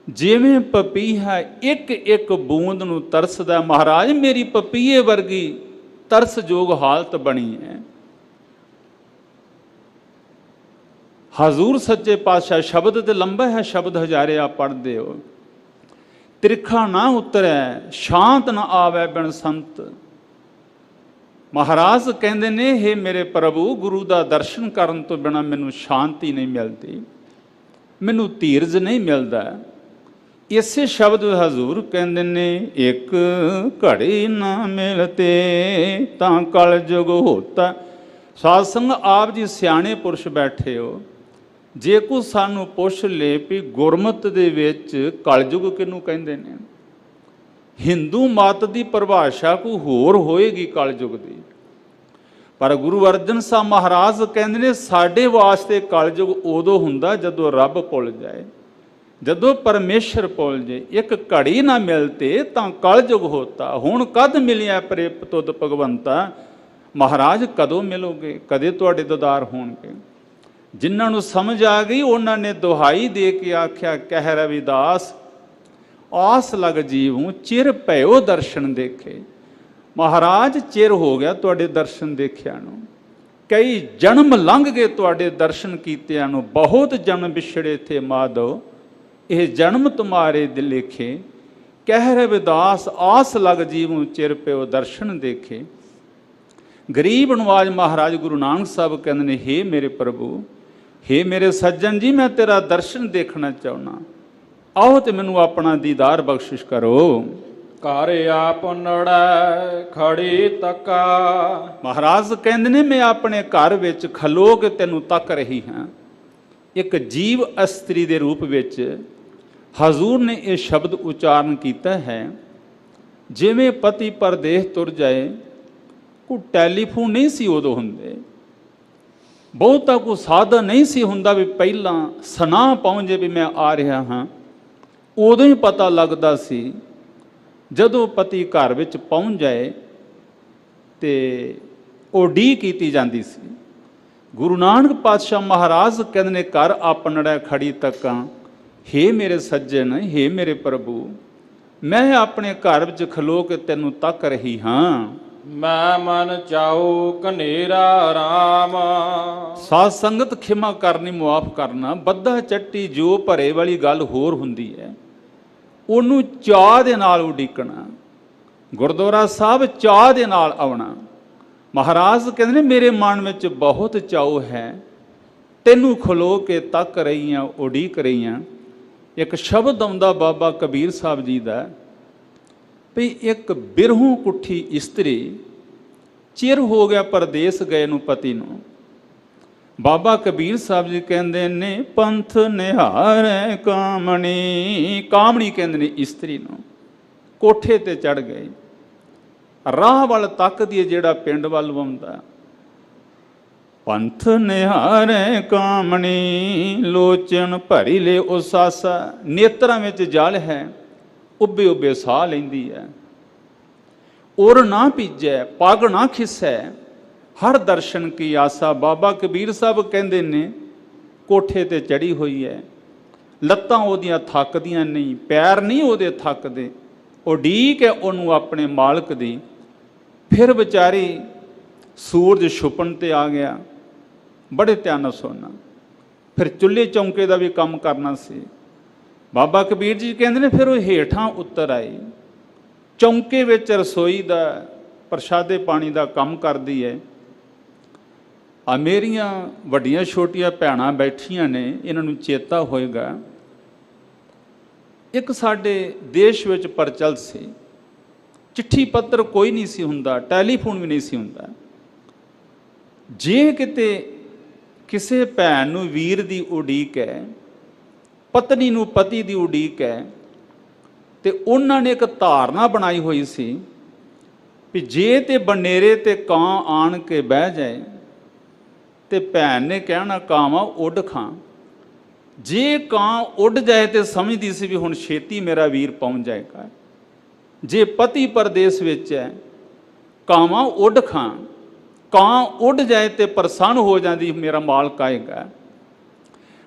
ਜਿਵੇਂ ਪਪੀਹਾ ਇੱਕ ਇੱਕ ਬੂੰਦ ਨੂੰ ਤਰਸਦਾ, ਮਹਾਰਾਜ ਮੇਰੀ ਪਪੀਏ ਵਰਗੀ ਤਰਸਯੋਗ ਹਾਲਤ ਬਣੀ ਹੈ। ਹਜ਼ੂਰ ਸੱਚੇ ਪਾਤਸ਼ਾਹ ਸ਼ਬਦ ਤੇ ਲੰਬਾ ਹੈ, ਸ਼ਬਦ ਹਜ਼ਾਰੇ ਆ ਪੜ੍ਹਦੇ ਹੋ। ਤਿਰਖਾ ਨਾ ਉਤਰੈ ਸ਼ਾਂਤ ਨਾ ਆਵੈ ਬਿਨ ਸੰਤ। ਮਹਾਰਾਜ ਕਹਿੰਦੇ ਨੇ, ਹੇ ਮੇਰੇ ਪ੍ਰਭੂ, ਗੁਰੂ ਦਾ ਦਰਸ਼ਨ ਕਰਨ ਤੋਂ ਬਿਨਾਂ ਮੈਨੂੰ ਸ਼ਾਂਤੀ ਨਹੀਂ ਮਿਲਦੀ, ਮੈਨੂੰ ਧੀਰਜ ਨਹੀਂ ਮਿਲਦਾ। ਇਸੇ ਸ਼ਬਦ ਹਜ਼ੂਰ ਕਹਿੰਦੇ ਨੇ, ਇੱਕ ਘੜੀ ਨਾ ਮਿਲਤੇ ਤਾਂ ਕਲ ਜੁਗ ਹੋਤਾ। ਸਾਧ ਸੰਗਤ ਆਪ ਜੀ ਸਿਆਣੇ ਪੁਰਸ਼ ਬੈਠੇ ਹੋ, ਜੇ ਕੋ ਸਾਨੂੰ ਪੁੱਛ ਲੇ ਵੀ ਗੁਰਮਤਿ ਦੇ ਵਿੱਚ ਕਲਯੁਗ ਕਿਹਨੂੰ ਕਹਿੰਦੇ ਨੇ, ਹਿੰਦੂ ਮਤ ਦੀ ਪਰਿਭਾਸ਼ਾ ਕੋਈ ਹੋਰ ਹੋਏਗੀ ਕਲਯੁਗ ਦੀ, ਪਰ ਗੁਰੂ ਅਰਜਨ ਸਾਹਿਬ ਮਹਾਰਾਜ ਕਹਿੰਦੇ ਨੇ, ਸਾਡੇ ਵਾਸਤੇ ਕਲਯੁਗ ਉਦੋਂ ਹੁੰਦਾ ਜਦੋਂ ਰੱਬ ਭੁੱਲ ਜਾਏ, ਜਦੋਂ ਪਰਮੇਸ਼ਰ ਭੁੱਲ ਜੇ। ਇੱਕ ਘੜੀ ਨਾ ਮਿਲਤੇ ਤਾਂ ਕਲਯੁਗ ਹੋਤਾ। ਹੁਣ ਕਦ ਮਿਲਿਆ ਪ੍ਰੇਪ ਤੁਧ ਭਗਵੰਤਾ। ਮਹਾਰਾਜ ਕਦੋਂ ਮਿਲੋਗੇ, ਕਦੇ ਤੁਹਾਡੇ ਦੀਦਾਰ ਹੋਣਗੇ। ਜਿਨ੍ਹਾਂ ਨੂੰ ਸਮਝ ਆ ਗਈ ਉਹਨਾਂ ਨੇ ਦੁਹਾਈ ਦੇ ਕੇ ਆਖਿਆ, ਕਹਿ ਰਵਿਦਾਸ ਆਸ ਲਗ ਜੀਵੂ ਚਿਰ ਭਇਓ ਦਰਸ਼ਨ ਦੇਖੇ। ਮਹਾਰਾਜ ਚਿਰ ਹੋ ਗਿਆ ਤੁਹਾਡੇ ਦਰਸ਼ਨ ਦੇਖਿਆ ਨੂੰ, ਕਈ ਜਨਮ ਲੰਘ ਗਏ ਤੁਹਾਡੇ ਦਰਸ਼ਨ ਕੀਤਿਆਂ ਨੂੰ। ਬਹੁਤ ਜਨਮ ਵਿਛੜੇ ਥੇ ਮਾਧੋ, ਇਹ ਜਨਮ ਤੁਮਾਰੇ ਦਿਲ ਲੇਖੇ। ਕਹਿ ਰਵਿਦਾਸ ਆਸ ਲਗ ਜੀਵੂ ਚਿਰ ਭਇਓ ਦਰਸ਼ਨ ਦੇਖੇ। ਗਰੀਬ ਨਵਾਜ ਮਹਾਰਾਜ ਗੁਰੂ ਨਾਨਕ ਸਾਹਿਬ ਕਹਿੰਦੇ ਨੇ, ਹੇ ਮੇਰੇ ਪ੍ਰਭੂ, ਹੇ ਮੇਰੇ ਸੱਜਣ ਜੀ, ਮੈਂ ਤੇਰਾ ਦਰਸ਼ਨ ਦੇਖਣਾ ਚਾਹੁੰਦਾ, ਆਓ ਤੇ ਮੈਨੂੰ ਆਪਣਾ ਦੀਦਾਰ ਬਖਸ਼ਿਸ਼ ਕਰੋ। ਘਰ ਆਪਨੜੈ ਖੜੀ ਤੱਕਾ। ਮਹਾਰਾਜ ਕਹਿੰਦੇ ਨੇ, ਮੈਂ ਆਪਣੇ ਘਰ ਵਿੱਚ ਖਲੋ ਕੇ ਤੈਨੂੰ ਤੱਕ ਰਹੀ ਹਾਂ। ਇੱਕ ਜੀਵ ਇਸਤਰੀ ਦੇ ਰੂਪ ਵਿੱਚ ਹਜ਼ੂਰ ਨੇ ਇਹ ਸ਼ਬਦ ਉਚਾਰਨ ਕੀਤਾ ਹੈ। ਜਿਵੇਂ ਪਤੀ ਪਰਦੇਸ ਤੁਰ ਜਾਏ, ਕੋਈ ਟੈਲੀਫੋਨ ਨਹੀਂ ਸੀ ਉਦੋਂ ਹੁੰਦੇ, ਬਹੁਤਾ ਕੋਈ ਸਾਧਨ ਨਹੀਂ ਸੀ ਹੁੰਦਾ ਵੀ ਪਹਿਲਾਂ ਸੁਨਾਹ ਪਹੁੰਚੇ ਵੀ ਮੈਂ ਆ ਰਿਹਾ ਹਾਂ। ਉਦੋਂ ਹੀ ਪਤਾ ਲੱਗਦਾ ਸੀ ਜਦੋਂ ਪਤੀ ਘਰ ਵਿੱਚ ਪਹੁੰਚ ਜਾਏ ਤੇ ਉਡੀਕ ਕੀਤੀ ਜਾਂਦੀ ਸੀ। ਗੁਰੂ ਨਾਨਕ ਪਾਤਸ਼ਾਹ ਮਹਾਰਾਜ ਕਹਿੰਦੇ ਨੇ, ਘਰ ਆਪਨੜੈ ਖੜੀ ਤੱਕਾਂ। ਹੇ ਮੇਰੇ ਸੱਜਣ, ਹੇ ਮੇਰੇ ਪ੍ਰਭੂ, ਮੈਂ ਆਪਣੇ ਘਰ ਵਿੱਚ ਖਲੋ ਕੇ ਤੈਨੂੰ ਤੱਕ ਰਹੀ ਹਾਂ। ਮੈਂ ਮਨ ਚਾਉ ਕਨੇਰਾ ਰਾਮ। ਸਾਧ ਸੰਗਤ ਖਿਮਾ ਕਰਨੀ, ਮੁਆਫ ਕਰਨਾ। ਬੱਧਾ ਚੱਟੀ ਜੋ ਭਰੇ ਵਾਲੀ ਗੱਲ ਹੋਰ ਹੁੰਦੀ ਹੈ, ਉਹਨੂੰ ਚਾਹ ਦੇ ਨਾਲ ਉਡੀਕਣਾ। ਗੁਰਦੁਆਰਾ ਸਾਹਿਬ ਚਾਹ ਦੇ ਨਾਲ ਆਉਣਾ। ਮਹਾਰਾਜ ਕਹਿੰਦੇ ਨੇ, ਮੇਰੇ ਮਨ ਵਿੱਚ ਬਹੁਤ ਚਾਉ ਹੈ, ਤੈਨੂੰ ਖਲੋ ਕੇ ਤੱਕ ਰਹੀ ਹਾਂ, ਉਡੀਕ ਰਹੀ ਹਾਂ। ਇੱਕ ਸ਼ਬਦ ਆਉਂਦਾ ਬਾਬਾ ਕਬੀਰ ਸਾਹਿਬ ਜੀ ਦਾ, ਵੀ ਇੱਕ ਬਿਰਹੂ ਕੁੱਠੀ ਇਸਤਰੀ, ਚਿਰ ਹੋ ਗਿਆ ਪਰਦੇਸ ਗਏ ਨੂੰ ਪਤੀ ਨੂੰ। ਬਾਬਾ ਕਬੀਰ ਸਾਹਿਬ ਜੀ ਕਹਿੰਦੇ ਨੇ, ਪੰਥ ਨਿਹਾਰੈ ਕਾਮਣੀ। ਕਾਮਣੀ ਕਹਿੰਦੇ ਨੇ ਇਸਤਰੀ ਨੂੰ। ਕੋਠੇ ਤੇ ਚੜ ਗਏ, ਰਾਹ ਵੱਲ ਤੱਕਦੀ ਹੈ, ਜਿਹੜਾ ਪਿੰਡ ਵੱਲ ਆਉਂਦਾ। ਪੰਥ ਨਿਹਾਰੇ ਕਾਮਣੀ ਲੋਚਨ ਭਰੀ ਲੈ ਉਸਾਸਾ। ਨੇਤਰਾਂ ਵਿੱਚ ਜਲ ਹੈ, ਉੱਬੇ ਉੱਬੇ ਸਾਹ ਲੈਂਦੀ ਹੈ। ਉਰ ਨਾ ਭੀਜੈ ਪੱਗ ਨਾ ਖਿਸੈ, ਹਰ ਦਰਸ਼ਨ ਕੀ ਆਸਾ। ਬਾਬਾ ਕਬੀਰ ਸਾਹਿਬ ਕਹਿੰਦੇ ਨੇ ਕੋਠੇ ਤੇ ਚੜੀ ਹੋਈ ਹੈ, ਲੱਤਾਂ ਉਹਦੀਆਂ ਥੱਕਦੀਆਂ ਨਹੀਂ, ਪੈਰ ਨਹੀਂ ਉਹਦੇ ਥੱਕਦੇ, ਉਡੀਕ ਹੈ ਉਹਨੂੰ ਆਪਣੇ ਮਾਲਕ ਦੀ। ਫਿਰ ਵਿਚਾਰੀ ਸੂਰਜ ਛੁਪਣ ਤੇ ਆ ਗਿਆ, ਬੜੇ ਧਿਆਨ ਨਾਲ ਸੁਣਨਾ। ਫਿਰ ਚੁੱਲ੍ਹੇ ਚੌਂਕੇ ਦਾ ਵੀ ਕੰਮ ਕਰਨਾ ਸੀ। ਬਾਬਾ ਕਬੀਰ ਜੀ ਕਹਿੰਦੇ ਨੇ ਫਿਰ ਉਹ ਹੇਠਾਂ ਉਤਰ ਆਈ, ਚੌਂਕੇ ਵਿੱਚ ਰਸੋਈ ਦਾ ਪ੍ਰਸ਼ਾਦੇ ਪਾਣੀ ਦਾ ਕੰਮ ਕਰਦੀ ਹੈ। ਆ ਮੇਰੀਆਂ ਵੱਡੀਆਂ ਛੋਟੀਆਂ ਭੈਣਾਂ ਬੈਠੀਆਂ ਨੇ, ਇਹਨਾਂ ਨੂੰ ਚੇਤਾ ਹੋਏਗਾ, ਇੱਕ ਸਾਡੇ ਦੇਸ਼ ਵਿੱਚ ਪ੍ਰਚਲਿਤ ਸੀ, ਚਿੱਠੀ ਪੱਤਰ ਕੋਈ ਨਹੀਂ ਸੀ ਹੁੰਦਾ, ਟੈਲੀਫੋਨ ਵੀ ਨਹੀਂ ਸੀ ਹੁੰਦਾ। ਜੇ ਕਿਤੇ ਕਿਸੇ ਭੈਣ ਨੂੰ ਵੀਰ ਦੀ ਉਡੀਕ ਹੈ, ਪਤਨੀ ਨੂੰ ਪਤੀ ਦੀ ਉਡੀਕ ਹੈ, ਤੇ ਉਹਨਾਂ ਨੇ ਇੱਕ ਧਾਰਨਾ ਬਣਾਈ ਹੋਈ ਸੀ ਵੀ ਜੇ ਤੇ ਬਨੇਰੇ ਤੇ ਕਾਂ ਆਣ ਕੇ ਬਹਿ ਜਾਏ ਤੇ ਭੈਣ ਨੇ ਕਹਿਣਾ ਕਾਵਾਂ ਉੱਡ ਖਾਂ। ਜੇ ਕਾਂ ਉੱਡ ਜਾਏ ਤੇ ਸਮਝਦੀ ਸੀ ਵੀ ਹੁਣ ਛੇਤੀ ਮੇਰਾ ਵੀਰ ਪਹੁੰਚ ਜਾਏਗਾ। ਜੇ ਪਤੀ ਪਰਦੇਸ ਵਿੱਚ ਹੈ, ਕਾਵਾਂ ਉੱਡ ਖਾਂ, ਕਾਂ ਉੱਡ ਜਾਏ ਤੇ ਪ੍ਰਸੰਨ ਹੋ ਜਾਂਦੀ ਮੇਰਾ ਮਾਲਕ ਆਏਗਾ।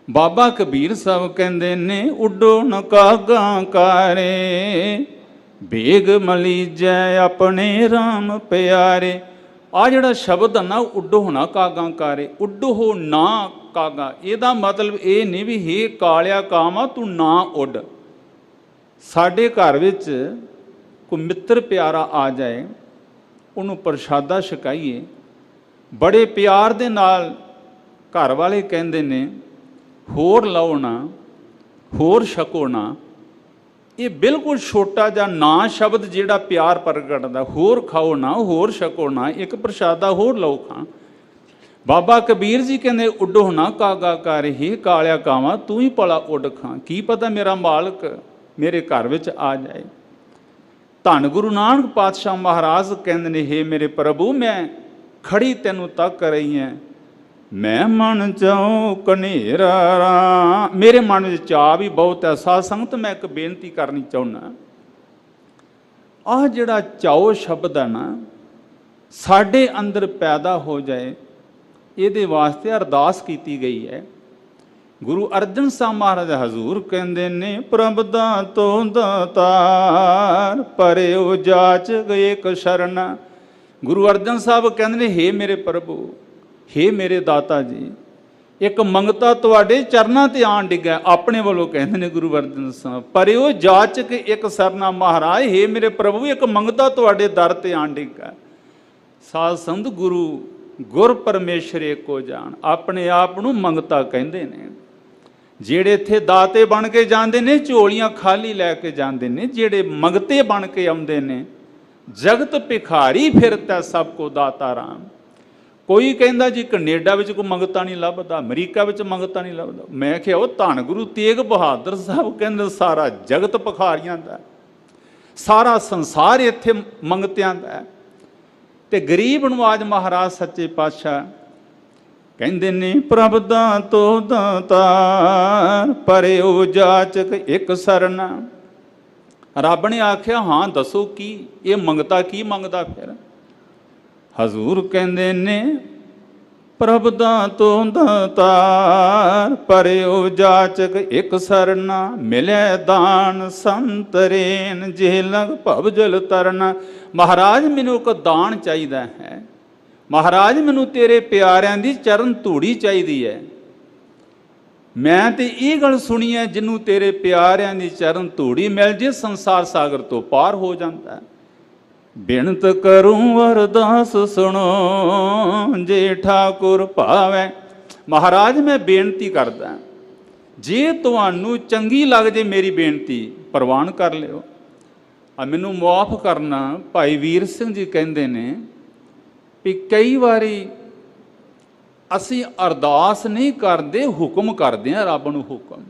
ਬਾਬਾ ਕਬੀਰ ਸਾਹਿਬ ਕਹਿੰਦੇ ਨੇ ਉੱਡੋ ਨ ਕਾਗਾਂ ਕਾਰੇ, ਬੇਗ ਮਲੀਜੈ ਆਪਣੇ ਰਾਮ ਪਿਆਰੇ। ਆ ਜਿਹੜਾ ਸ਼ਬਦ ਆ ਨਾ ਉੱਡੋ ਨਾ ਕਾਗਾਂ ਕਾਰੇ, ਉੱਡੋ ਹੋ ਨਾ ਕਾਗਾ, ਇਹਦਾ ਮਤਲਬ ਇਹ ਨਹੀਂ ਵੀ ਹੇ ਕਾਲਿਆ ਕਾਵਾਂ ਤੂੰ ਨਾ ਉੱਡ। ਸਾਡੇ ਘਰ ਵਿੱਚ ਕੋਈ ਮਿੱਤਰ ਪਿਆਰਾ ਆ ਜਾਏ, ਉਹਨੂੰ ਪ੍ਰਸ਼ਾਦਾ ਛਕਾਈਏ, ਬੜੇ ਪਿਆਰ ਦੇ ਨਾਲ ਘਰ ਵਾਲੇ ਕਹਿੰਦੇ ਨੇ ਹੋਰ ਲਓ ਨਾ, ਹੋਰ ਛਕੋ ਨਾ। ਇਹ ਬਿਲਕੁਲ ਛੋਟਾ ਜਿਹਾ ਨਾ ਸ਼ਬਦ ਜਿਹੜਾ ਪਿਆਰ ਪ੍ਰਗਟਦਾ, ਹੋਰ ਖਾਓ ਨਾ, ਹੋਰ ਛਕੋ ਨਾ, ਇੱਕ ਪ੍ਰਸ਼ਾਦਾ ਹੋਰ ਲਓ ਖਾਂ। ਬਾਬਾ ਕਬੀਰ ਜੀ ਕਹਿੰਦੇ ਉੱਡੋ ਨਾ ਕਾਗਾ ਕਰ, ਹੀ ਕਾਲਿਆ ਕਾਵਾਂ ਤੂੰ ਹੀ ਭਲਾ ਉੱਡ ਖਾਂ। ਕੀ ਪਤਾ ਮੇਰਾ ਮਾਲਕ ਮੇਰੇ ਘਰ ਵਿੱਚ ਆ ਜਾਏ। ਧੰਨ ਗੁਰੂ ਨਾਨਕ ਪਾਤਸ਼ਾਹ ਮਹਾਰਾਜ ਕਹਿੰਦੇ ਨੇ ਹੇ ਮੇਰੇ ਪ੍ਰਭੂ, ਮੈਂ ਖੜੀ ਤੈਨੂੰ ਤੱਕ ਰਹੀ ਹਾਂ, ਮੈਂ ਮਨ ਚਾਉ ਕਨੇਰਾ। ਮੇਰੇ ਮਨ ਵਿੱਚ ਚਾਅ ਵੀ ਬਹੁਤ ਹੈ। ਸਾਧ ਸੰਗਤ ਮੈਂ ਇੱਕ ਬੇਨਤੀ ਕਰਨੀ ਚਾਹੁੰਦਾ, ਆਹ ਜਿਹੜਾ ਚਾਉ ਸ਼ਬਦ ਹੈ ਨਾ ਸਾਡੇ ਅੰਦਰ ਪੈਦਾ ਹੋ ਜਾਏ, ਇਹਦੇ ਵਾਸਤੇ ਅਰਦਾਸ ਕੀਤੀ ਗਈ ਹੈ। ਗੁਰੂ ਅਰਜਨ ਸਾਹਿਬ ਮਹਾਰਾਜ ਹਜ਼ੂਰ ਕਹਿੰਦੇ ਨੇ ਪ੍ਰਭ ਦਾਤੋ ਦਾਤਾਰ ਪਰਿਓ ਜਾਚ ਗਏ ਕ ਸ਼ਰਨ। ਗੁਰੂ ਅਰਜਨ ਸਾਹਿਬ ਕਹਿੰਦੇ ਨੇ ਹੇ ਮੇਰੇ ਪ੍ਰਭੂ, ਹੇ ਮੇਰੇ ਦਾਤਾ ਜੀ, ਇੱਕ ਮੰਗਤਾ ਤੁਹਾਡੇ ਚਰਨਾਂ ਤੇ ਆਣ ਡਿੱਗਾ। ਆਪਣੇ ਵੱਲੋਂ ਕਹਿੰਦੇ ਨੇ ਗੁਰੂ ਅਰਜਨ ਸਾਹਿਬ ਪਰਿਓ ਜਾਚਕ ਇੱਕ ਸਰਨਾ ਮਹਾਰਾਜ, ਹੇ ਮੇਰੇ ਪ੍ਰਭੂ ਇੱਕ ਮੰਗਤਾ ਤੁਹਾਡੇ ਦਰ ਤੇ ਆਣ ਡਿੱਗਾ। ਸਾਧ ਸੰਤ ਗੁਰੂ ਗੁਰ ਪਰਮੇਸ਼ਰ ਏਕੋ ਜਾਣ, ਆਪਣੇ ਆਪ ਨੂੰ ਮੰਗਤਾ ਕਹਿੰਦੇ ਨੇ। ਜਿਹੜੇ ਇੱਥੇ ਦਾਤੇ ਬਣ ਕੇ ਜਾਂਦੇ ਨੇ ਝੋਲੀਆਂ ਖਾਲੀ ਲੈ ਕੇ ਜਾਂਦੇ ਨੇ, ਜਿਹੜੇ ਮੰਗਤੇ ਬਣ ਕੇ ਆਉਂਦੇ ਨੇ ਜਗਤ ਭਿਖਾਰੀ ਫਿਰਤਾ ਸਭ ਕੋ ਦਾਤਾ ਰਾਮ। ਕੋਈ ਕਹਿੰਦਾ ਜੀ ਕੈਨੇਡਾ ਵਿੱਚ ਕੋਈ ਮੰਗਤਾ ਨਹੀਂ ਲੱਭਦਾ, ਅਮਰੀਕਾ ਵਿੱਚ ਮੰਗਤਾ ਨਹੀਂ ਲੱਭਦਾ। ਮੈਂ ਕਿਹਾ ਉਹ ਧੰਨ ਗੁਰੂ ਤੇਗ ਬਹਾਦਰ ਸਾਹਿਬ ਕਹਿੰਦੇ ਸਾਰਾ ਜਗਤ ਭਿਖਾਰੀਆਂ ਦਾ, ਸਾਰਾ ਸੰਸਾਰ ਇੱਥੇ ਮੰਗਤਿਆਂ ਦਾ। ਤੇ ਗਰੀਬ ਨਵਾਜ ਮਹਾਰਾਜ ਸੱਚੇ ਪਾਤਸ਼ਾਹ ਕਹਿੰਦੇ ਨੇ ਪ੍ਰਭ ਦਾਤੋ ਦਾਤਾਰ ਪਰਿਓ ਜਾਚਕ ਇੱਕ ਸਰਨਾ। ਰੱਬ ਨੇ ਆਖਿਆ ਹਾਂ ਦੱਸੋ ਕੀ ਇਹ ਮੰਗਤਾ ਕੀ ਮੰਗਦਾ। ਫਿਰ ਹਜ਼ੂਰ ਕਹਿੰਦੇ ਨੇ ਪ੍ਰਭ ਦਾਤੋ ਦਾਤਾਰ ਪਰਿਓ ਜਾਚਕ ਇੱਕ ਸਰਨਾ, ਮਿਲੇ ਦਾਨ ਸੰਤਰੇਨ ਜੇ ਲਗ ਭਵ ਜਲ ਤਰਨਾ। ਮਹਾਰਾਜ ਮੈਨੂੰ ਇੱਕ ਦਾਨ ਚਾਹੀਦਾ ਹੈ, ਮਹਾਰਾਜ ਮੈਨੂੰ ਤੇਰੇ ਪਿਆਰਿਆਂ ਦੀ ਚਰਨ ਧੂੜੀ ਚਾਹੀਦੀ ਹੈ। ਮੈਂ ਤੇ ਇਹ ਗੱਲ ਸੁਣੀ ਹੈ ਜਿਹਨੂੰ ਤੇਰੇ ਪਿਆਰਿਆਂ ਦੀ ਚਰਨ ਧੂੜੀ ਮਿਲ ਜੇ ਸੰਸਾਰ ਸਾਗਰ ਤੋਂ ਪਾਰ ਹੋ ਜਾਂਦਾ। ਬਿਨਤ ਕਰੂੰ ਅਰਦਾਸ ਸੁਣੋ ਜੇ ਠਾਕੁਰ ਭਾਵੈ। ਮਹਾਰਾਜ ਮੈਂ ਬੇਨਤੀ ਕਰਦਾ, ਜੇ ਤੁਹਾਨੂੰ ਚੰਗੀ ਲੱਗ ਜੇ ਮੇਰੀ ਬੇਨਤੀ ਪ੍ਰਵਾਨ ਕਰ ਲਿਓ, ਆ ਮੈਨੂੰ ਮੁਆਫ ਕਰਨਾ। ਭਾਈ ਵੀਰ ਸਿੰਘ ਜੀ ਕਹਿੰਦੇ ਨੇ ਵੀ ਕਈ ਵਾਰੀ ਅਸੀਂ ਅਰਦਾਸ ਨਹੀਂ ਕਰਦੇ, ਹੁਕਮ ਕਰਦੇ ਹਾਂ ਰੱਬ ਨੂੰ ਹੁਕਮ।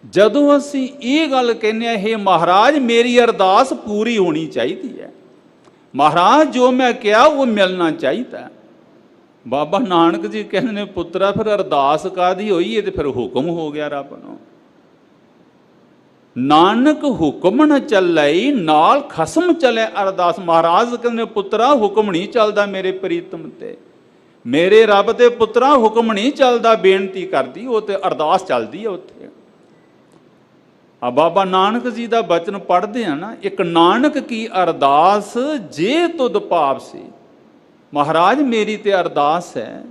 ਜਦੋਂ ਅਸੀਂ ਇਹ ਗੱਲ ਕਹਿੰਦੇ ਹਾਂ ਹੇ ਮਹਾਰਾਜ ਮੇਰੀ ਅਰਦਾਸ ਪੂਰੀ ਹੋਣੀ ਚਾਹੀਦੀ ਹੈ, ਮਹਾਰਾਜ ਜੋ ਮੈਂ ਕਿਹਾ ਉਹ ਮਿਲਣਾ ਚਾਹੀਦਾ, ਬਾਬਾ ਨਾਨਕ ਜੀ ਕਹਿੰਦੇ ਨੇ ਪੁੱਤਰਾ ਫਿਰ ਅਰਦਾਸ ਕਾਹਦੀ ਹੋਈ, ਇਹ ਤੇ ਫਿਰ ਹੁਕਮ ਹੋ ਗਿਆ ਰੱਬ ਨੂੰ। ਨਾਨਕ ਹੁਕਮ ਨ ਚੱਲਈ ਨਾਲ ਖਸਮ ਚਲੇ ਅਰਦਾਸ। ਮਹਾਰਾਜ ਕਹਿੰਦੇ ਪੁੱਤਰਾ ਹੁਕਮ ਨਹੀਂ ਚੱਲਦਾ ਮੇਰੇ ਪ੍ਰੀਤਮ ਤੇ, ਮੇਰੇ ਰੱਬ ਤੇ ਪੁੱਤਰਾ ਹੁਕਮ ਨਹੀਂ ਚੱਲਦਾ, ਬੇਨਤੀ ਕਰਦੀ ਉਹ ਤੇ ਅਰਦਾਸ ਚੱਲਦੀ ਹੈ ਉੱਥੇ। ਆ ਬਾਬਾ ਨਾਨਕ ਜੀ ਦਾ ਬਚਨ ਪੜ੍ਹਦੇ ਆ ਨਾ, ਇੱਕ ਨਾਨਕ ਕੀ ਅਰਦਾਸ ਜੇ ਤੁਧ ਭਾਵ ਸੀ। ਮਹਾਰਾਜ ਮੇਰੀ ਤੇ ਅਰਦਾਸ ਹੈ,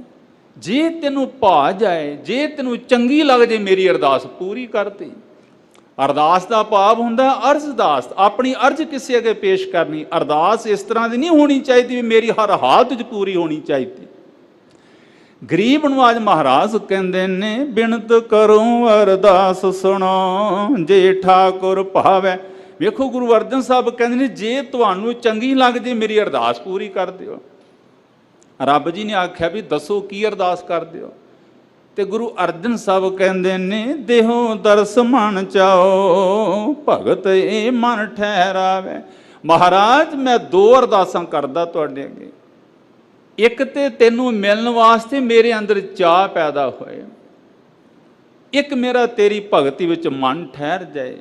ਜੇ ਤੈਨੂੰ ਭਾ ਜਾਏ, ਜੇ ਤੈਨੂੰ ਚੰਗੀ ਲੱਗ ਜੇ ਮੇਰੀ ਅਰਦਾਸ ਪੂਰੀ ਕਰਦੀ। ਅਰਦਾਸ ਦਾ ਭਾਵ ਹੁੰਦਾ ਅਰਜ਼ਦਾਸ, ਆਪਣੀ ਅਰਜ਼ ਕਿਸੇ ਅੱਗੇ ਪੇਸ਼ ਕਰਨੀ। ਅਰਦਾਸ ਇਸ ਤਰ੍ਹਾਂ ਦੀ ਨਹੀਂ ਹੋਣੀ ਚਾਹੀਦੀ ਵੀ ਮੇਰੀ ਹਰ ਹਾਲਤ 'ਚ ਪੂਰੀ ਹੋਣੀ ਚਾਹੀਦੀ। ਗਰੀਬ ਨਵਾਜ ਮਹਾਰਾਜ ਕਹਿੰਦੇ ਨੇ ਬਿਨਤ ਕਰੂੰ ਅਰਦਾਸ ਸੁਣੋ ਜੇ ਠਾਕੁਰ ਭਾਵੈ। ਵੇਖੋ ਗੁਰੂ ਅਰਜਨ ਸਾਹਿਬ ਕਹਿੰਦੇ ਨੇ ਜੇ ਤੁਹਾਨੂੰ ਚੰਗੀ ਲੱਗ ਜੇ ਮੇਰੀ ਅਰਦਾਸ ਪੂਰੀ ਕਰ ਦਿਓ। ਰੱਬ ਜੀ ਨੇ ਆਖਿਆ ਵੀ ਦੱਸੋ ਕੀ ਅਰਦਾਸ ਕਰ ਦਿਓ, ਤੇ ਗੁਰੂ ਅਰਜਨ ਸਾਹਿਬ ਕਹਿੰਦੇ ਨੇ ਦੇਹੋ ਦਰਸ ਮਨ ਚਾਓ ਭਗਤ ਇਹ ਮਨ ਠਹਿਰਾਵੇ। ਮਹਾਰਾਜ ਮੈਂ ਦੋ ਅਰਦਾਸਾਂ ਕਰਦਾ ਤੁਹਾਡੇ ਅੱਗੇ, ਇੱਕ ਤੇ ਤੈਨੂੰ ਮਿਲਣ ਵਾਸਤੇ ਮੇਰੇ ਅੰਦਰ ਚਾਹ ਪੈਦਾ ਹੋਏ, ਇੱਕ ਮੇਰਾ ਤੇਰੀ ਭਗਤੀ ਵਿੱਚ ਮਨ ਠਹਿਰ ਜਾਏ,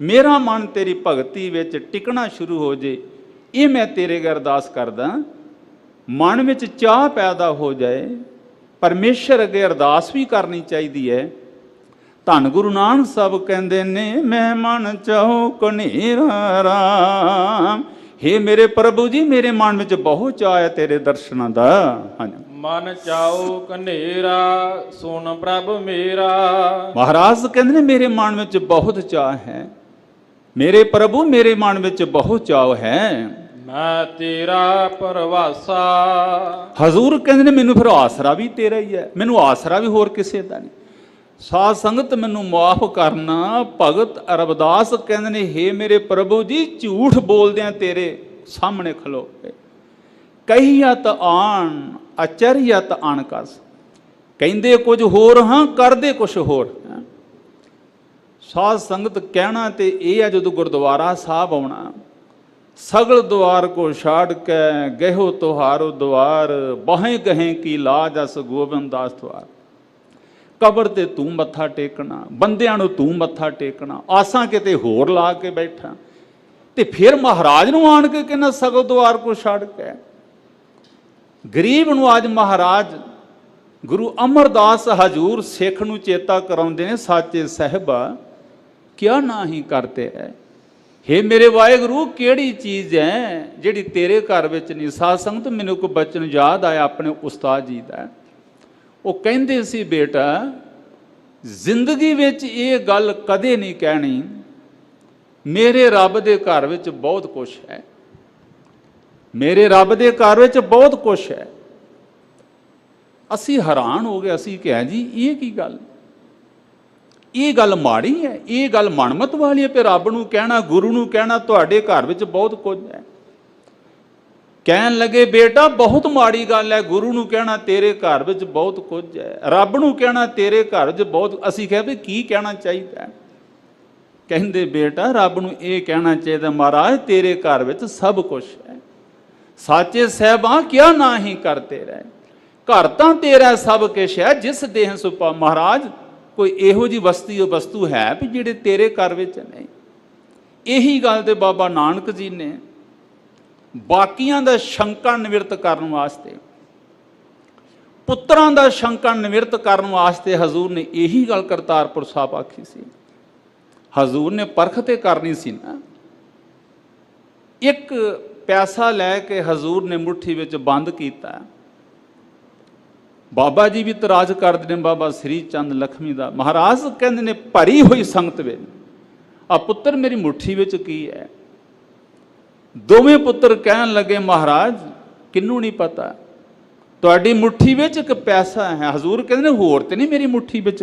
ਮੇਰਾ ਮਨ ਤੇਰੀ ਭਗਤੀ ਵਿੱਚ ਟਿਕਣਾ ਸ਼ੁਰੂ ਹੋ ਜੇ। ਇਹ ਮੈਂ ਤੇਰੇ ਅੱਗੇ ਅਰਦਾਸ ਕਰਦਾ, ਮਨ ਵਿੱਚ ਚਾਹ ਪੈਦਾ ਹੋ ਜਾਏ। ਪਰਮੇਸ਼ਰ ਅੱਗੇ ਅਰਦਾਸ ਵੀ ਕਰਨੀ ਚਾਹੀਦੀ ਹੈ। ਧੰਨ ਗੁਰੂ ਨਾਨਕ ਸਾਹਿਬ ਕਹਿੰਦੇ ਨੇ ਮੈਂ ਮਨ ਚਾਹੋ ਕਨੇਰਾ ਰਾਮ। ਹੇ ਮੇਰੇ ਪ੍ਰਭੂ ਜੀ ਮੇਰੇ ਮਨ ਵਿੱਚ ਬਹੁਤ ਚਾਅ ਹੈ ਤੇਰੇ ਦਰਸ਼ਨਾਂ ਦਾ। ਹਾਂਜੀ, ਮਨ ਚਾਓ ਕਨੇਰਾ ਸੁਣ ਪ੍ਰਭ ਮੇਰਾ। ਮਹਾਰਾਜ ਕਹਿੰਦੇ ਨੇ ਮੇਰੇ ਮਨ ਵਿੱਚ ਬਹੁਤ ਚਾਅ ਹੈ, ਮੇਰੇ ਪ੍ਰਭੂ ਮੇਰੇ ਮਨ ਵਿੱਚ ਬਹੁਤ ਚਾਅ ਹੈ। ਮੈਂ ਤੇਰਾ ਪਰਵਾਸਾ। ਹਜ਼ੂਰ ਕਹਿੰਦੇ ਨੇ ਮੈਨੂੰ ਫਿਰ ਆਸਰਾ ਵੀ ਤੇਰਾ ਹੀ ਹੈ, ਮੈਨੂੰ ਆਸਰਾ ਵੀ ਹੋਰ ਕਿਸੇ ਦਾ ਨਹੀਂ। ਸਾਧ ਸੰਗਤ ਮੈਨੂੰ ਮਾਫ ਕਰਨਾ। ਭਗਤ ਰਵਿਦਾਸ ਕਹਿੰਦੇ ਨੇ ਹੇ ਮੇਰੇ ਪ੍ਰਭੂ ਜੀ ਝੂਠ ਬੋਲਦਿਆਂ ਤੇਰੇ ਸਾਹਮਣੇ ਖਲੋ ਕੇ ਕਹੀਅਤ ਆਣ ਅਚਰੀਅਤ ਆਣ ਕਸ। ਕਹਿੰਦੇ ਕੁਝ ਹੋਰ ਹਾਂ ਕਰਦੇ ਕੁਝ ਹੋਰ। ਸਾਧ ਸੰਗਤ ਕਹਿਣਾ ਤੇ ਇਹ ਹੈ ਜਦੋਂ ਗੁਰਦੁਆਰਾ ਸਾਹਿਬ ਆਉਣਾ, ਸਗਲ ਦੁਆਰ ਕੋ ਛਾੜ ਕੇ ਗਹਿਓ ਤੁਹਾਰੋ ਦੁਆਰ ਬਾਹੇ ਗਹੇ ਕੀ ਲਾਜ ਅਸ ਗੋਬਿੰਦ ਦਾਸ ਦੁਆਰ। ਕਬਰ ਤੇ ਤੂੰ ਮੱਥਾ ਟੇਕਣਾ, ਬੰਦਿਆਂ ਨੂੰ ਤੂੰ ਮੱਥਾ ਟੇਕਣਾ, ਆਸਾਂ ਕਿਤੇ ਹੋਰ ਲਾ ਕੇ ਬੈਠਾ, ਤੇ ਫਿਰ ਮਹਾਰਾਜ ਨੂੰ ਆਣ ਕੇ ਕਹਿੰਦਾ ਸਗਲ ਦੁਆਰ ਕੋ ਛੱਡ ਕੇ। ਗਰੀਬ ਨੂੰ ਅੱਜ ਮਹਾਰਾਜ ਗੁਰੂ ਅਮਰਦਾਸ ਹਜੂਰ ਸਿੱਖ ਨੂੰ ਚੇਤਾ ਕਰਾਉਂਦੇ ਨੇ ਸਾਚੇ ਸਾਹਿਬਾ ਕਿਆ ਨਾਹੀਂ ਕਰਤੇ ਹੈ। ਹੇ ਮੇਰੇ ਵਾਹਿਗੁਰੂ ਕਿਹੜੀ ਚੀਜ਼ ਹੈ ਜਿਹੜੀ ਤੇਰੇ ਘਰ ਵਿੱਚ ਨਹੀਂ। ਸਾਧ ਸੰਗਤ ਮੈਨੂੰ ਕੋਈ ਬਚਨ ਯਾਦ ਆਇਆ ਆਪਣੇ ਉਸਤਾਦ ਜੀ ਦਾ। ਉਹ ਕਹਿੰਦੇ ਸੀ ਬੇਟਾ ਜ਼ਿੰਦਗੀ ਵਿੱਚ ਇਹ ਗੱਲ ਕਦੇ ਨਹੀਂ ਕਹਿਣੀ ਮੇਰੇ ਰੱਬ ਦੇ ਘਰ ਵਿੱਚ ਬਹੁਤ ਕੁਛ ਹੈ, ਮੇਰੇ ਰੱਬ ਦੇ ਘਰ ਵਿੱਚ ਬਹੁਤ ਕੁਛ ਹੈ। ਅਸੀਂ ਹੈਰਾਨ ਹੋ ਗਏ, ਅਸੀਂ ਕਿਹਾ ਜੀ ਇਹ ਕੀ ਗੱਲ, ਇਹ ਗੱਲ ਮਾੜੀ ਹੈ, ਇਹ ਗੱਲ ਮਨਮਤ ਵਾਲੀ ਹੈ ਕਿ ਰੱਬ ਨੂੰ ਕਹਿਣਾ ਗੁਰੂ ਨੂੰ ਕਹਿਣਾ ਤੁਹਾਡੇ ਘਰ ਵਿੱਚ ਬਹੁਤ ਕੁਝ ਹੈ। ਕਹਿਣ ਲੱਗੇ ਬੇਟਾ ਬਹੁਤ ਮਾੜੀ ਗੱਲ ਹੈ, ਗੁਰੂ ਨੂੰ ਕਹਿਣਾ ਤੇਰੇ ਘਰ ਵਿੱਚ ਬਹੁਤ ਕੁਝ ਹੈ, ਰੱਬ ਨੂੰ ਕਹਿਣਾ ਤੇਰੇ ਘਰ ਵਿੱਚ ਬਹੁਤ। ਅਸੀਂ ਕਿਹਾ ਵੀ ਕੀ ਕਹਿਣਾ ਚਾਹੀਦਾ? ਕਹਿੰਦੇ ਬੇਟਾ ਰੱਬ ਨੂੰ ਇਹ ਕਹਿਣਾ ਚਾਹੀਦਾ ਮਹਾਰਾਜ ਤੇਰੇ ਘਰ ਵਿੱਚ ਸਭ ਕੁਝ ਹੈ। ਸਾਚੇ ਸਾਹਿਬਾਂ ਕਿਆ ਨਾ ਹੀ ਕਰਤੇ ਰਹੇ, ਘਰ ਤਾਂ ਤੇਰਾ ਸਭ ਕੁਛ ਹੈ ਜਿਸ ਦੇਹ ਸੁਪਾ। ਮਹਾਰਾਜ ਕੋਈ ਇਹੋ ਜਿਹੀ ਵਸਤੂ ਹੈ ਵੀ ਜਿਹੜੇ ਤੇਰੇ ਘਰ ਵਿੱਚ ਨਹੀਂ। ਇਹੀ ਗੱਲ ਤੇ ਬਾਬਾ ਨਾਨਕ ਜੀ ਨੇ ਬਾਕੀਆਂ ਦਾ ਸ਼ੰਕਾ ਨਿਵਰਤ ਕਰਨ ਵਾਸਤੇ, ਪੁੱਤਰਾਂ ਦਾ ਸ਼ੰਕਾ ਨਿਵਰਤ ਕਰਨ ਵਾਸਤੇ ਹਜ਼ੂਰ ਨੇ ਇਹੀ ਗੱਲ ਕਰਤਾਰਪੁਰ ਸਾਹਿਬ ਆਖੀ ਸੀ। ਹਜ਼ੂਰ ਨੇ ਪਰਖ ਤੇ ਕਰਨੀ ਸੀ ਨਾ। ਇੱਕ ਪੈਸਾ ਲੈ ਕੇ ਹਜ਼ੂਰ ਨੇ ਮੁੱਠੀ ਵਿੱਚ ਬੰਦ ਕੀਤਾ। ਬਾਬਾ ਜੀ ਵੀ ਇਤਰਾਜ਼ ਕਰਦੇ ਨੇ, ਬਾਬਾ ਸ੍ਰੀ ਚੰਦ ਲਖਮੀ ਦਾ। ਮਹਾਰਾਜ ਕਹਿੰਦੇ ਨੇ ਭਰੀ ਹੋਈ ਸੰਗਤ ਵਿੱਚ ਆ ਪੁੱਤਰ ਮੇਰੀ ਮੁੱਠੀ ਵਿੱਚ ਕੀ ਹੈ? ਦੋਵੇਂ ਪੁੱਤਰ ਕਹਿਣ ਲੱਗੇ ਮਹਾਰਾਜ ਕਿਹਨੂੰ ਨਹੀਂ ਪਤਾ ਤੁਹਾਡੀ ਮੁੱਠੀ ਵਿੱਚ ਇੱਕ ਪੈਸਾ ਹੈ। ਹਜ਼ੂਰ ਕਹਿੰਦੇ ਨੇ ਹੋਰ ਤੇ ਨਹੀਂ ਮੇਰੀ ਮੁੱਠੀ ਵਿੱਚ।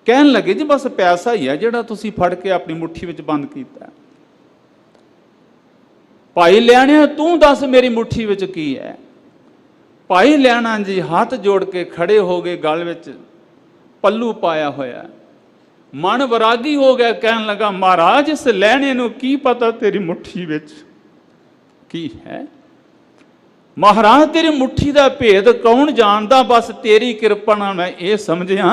ਕਹਿਣ ਲੱਗੇ ਜੀ ਬਸ ਪੈਸਾ ਹੀ ਹੈ ਜਿਹੜਾ ਤੁਸੀਂ ਫੜ ਕੇ ਆਪਣੀ ਮੁੱਠੀ ਵਿੱਚ ਬੰਦ ਕੀਤਾ। ਭਾਈ ਲਿਆਣਿਆ ਤੂੰ ਦੱਸ ਮੇਰੀ ਮੁੱਠੀ ਵਿੱਚ ਕੀ ਹੈ? ਭਾਈ ਲਿਆਣਾ ਜੀ ਹੱਥ ਜੋੜ ਕੇ ਖੜੇ ਹੋ ਗਏ, ਗਲ ਵਿੱਚ ਪੱਲੂ ਪਾਇਆ ਹੋਇਆ, ਮਨ ਵਿਰਾਗੀ ਹੋ ਗਿਆ। ਕਹਿਣ ਲੱਗਾ ਮਹਾਰਾਜ ਇਸ ਲੈਣੇ ਨੂੰ ਕੀ ਪਤਾ ਤੇਰੀ ਮੁੱਠੀ ਵਿੱਚ ਕੀ ਹੈ? ਮਹਾਰਾਜ ਤੇਰੀ ਮੁੱਠੀ ਦਾ ਭੇਦ ਕੌਣ ਜਾਣਦਾ, ਬਸ ਤੇਰੀ ਕਿਰਪਾ ਨਾਲ ਮੈਂ ਇਹ ਸਮਝਿਆ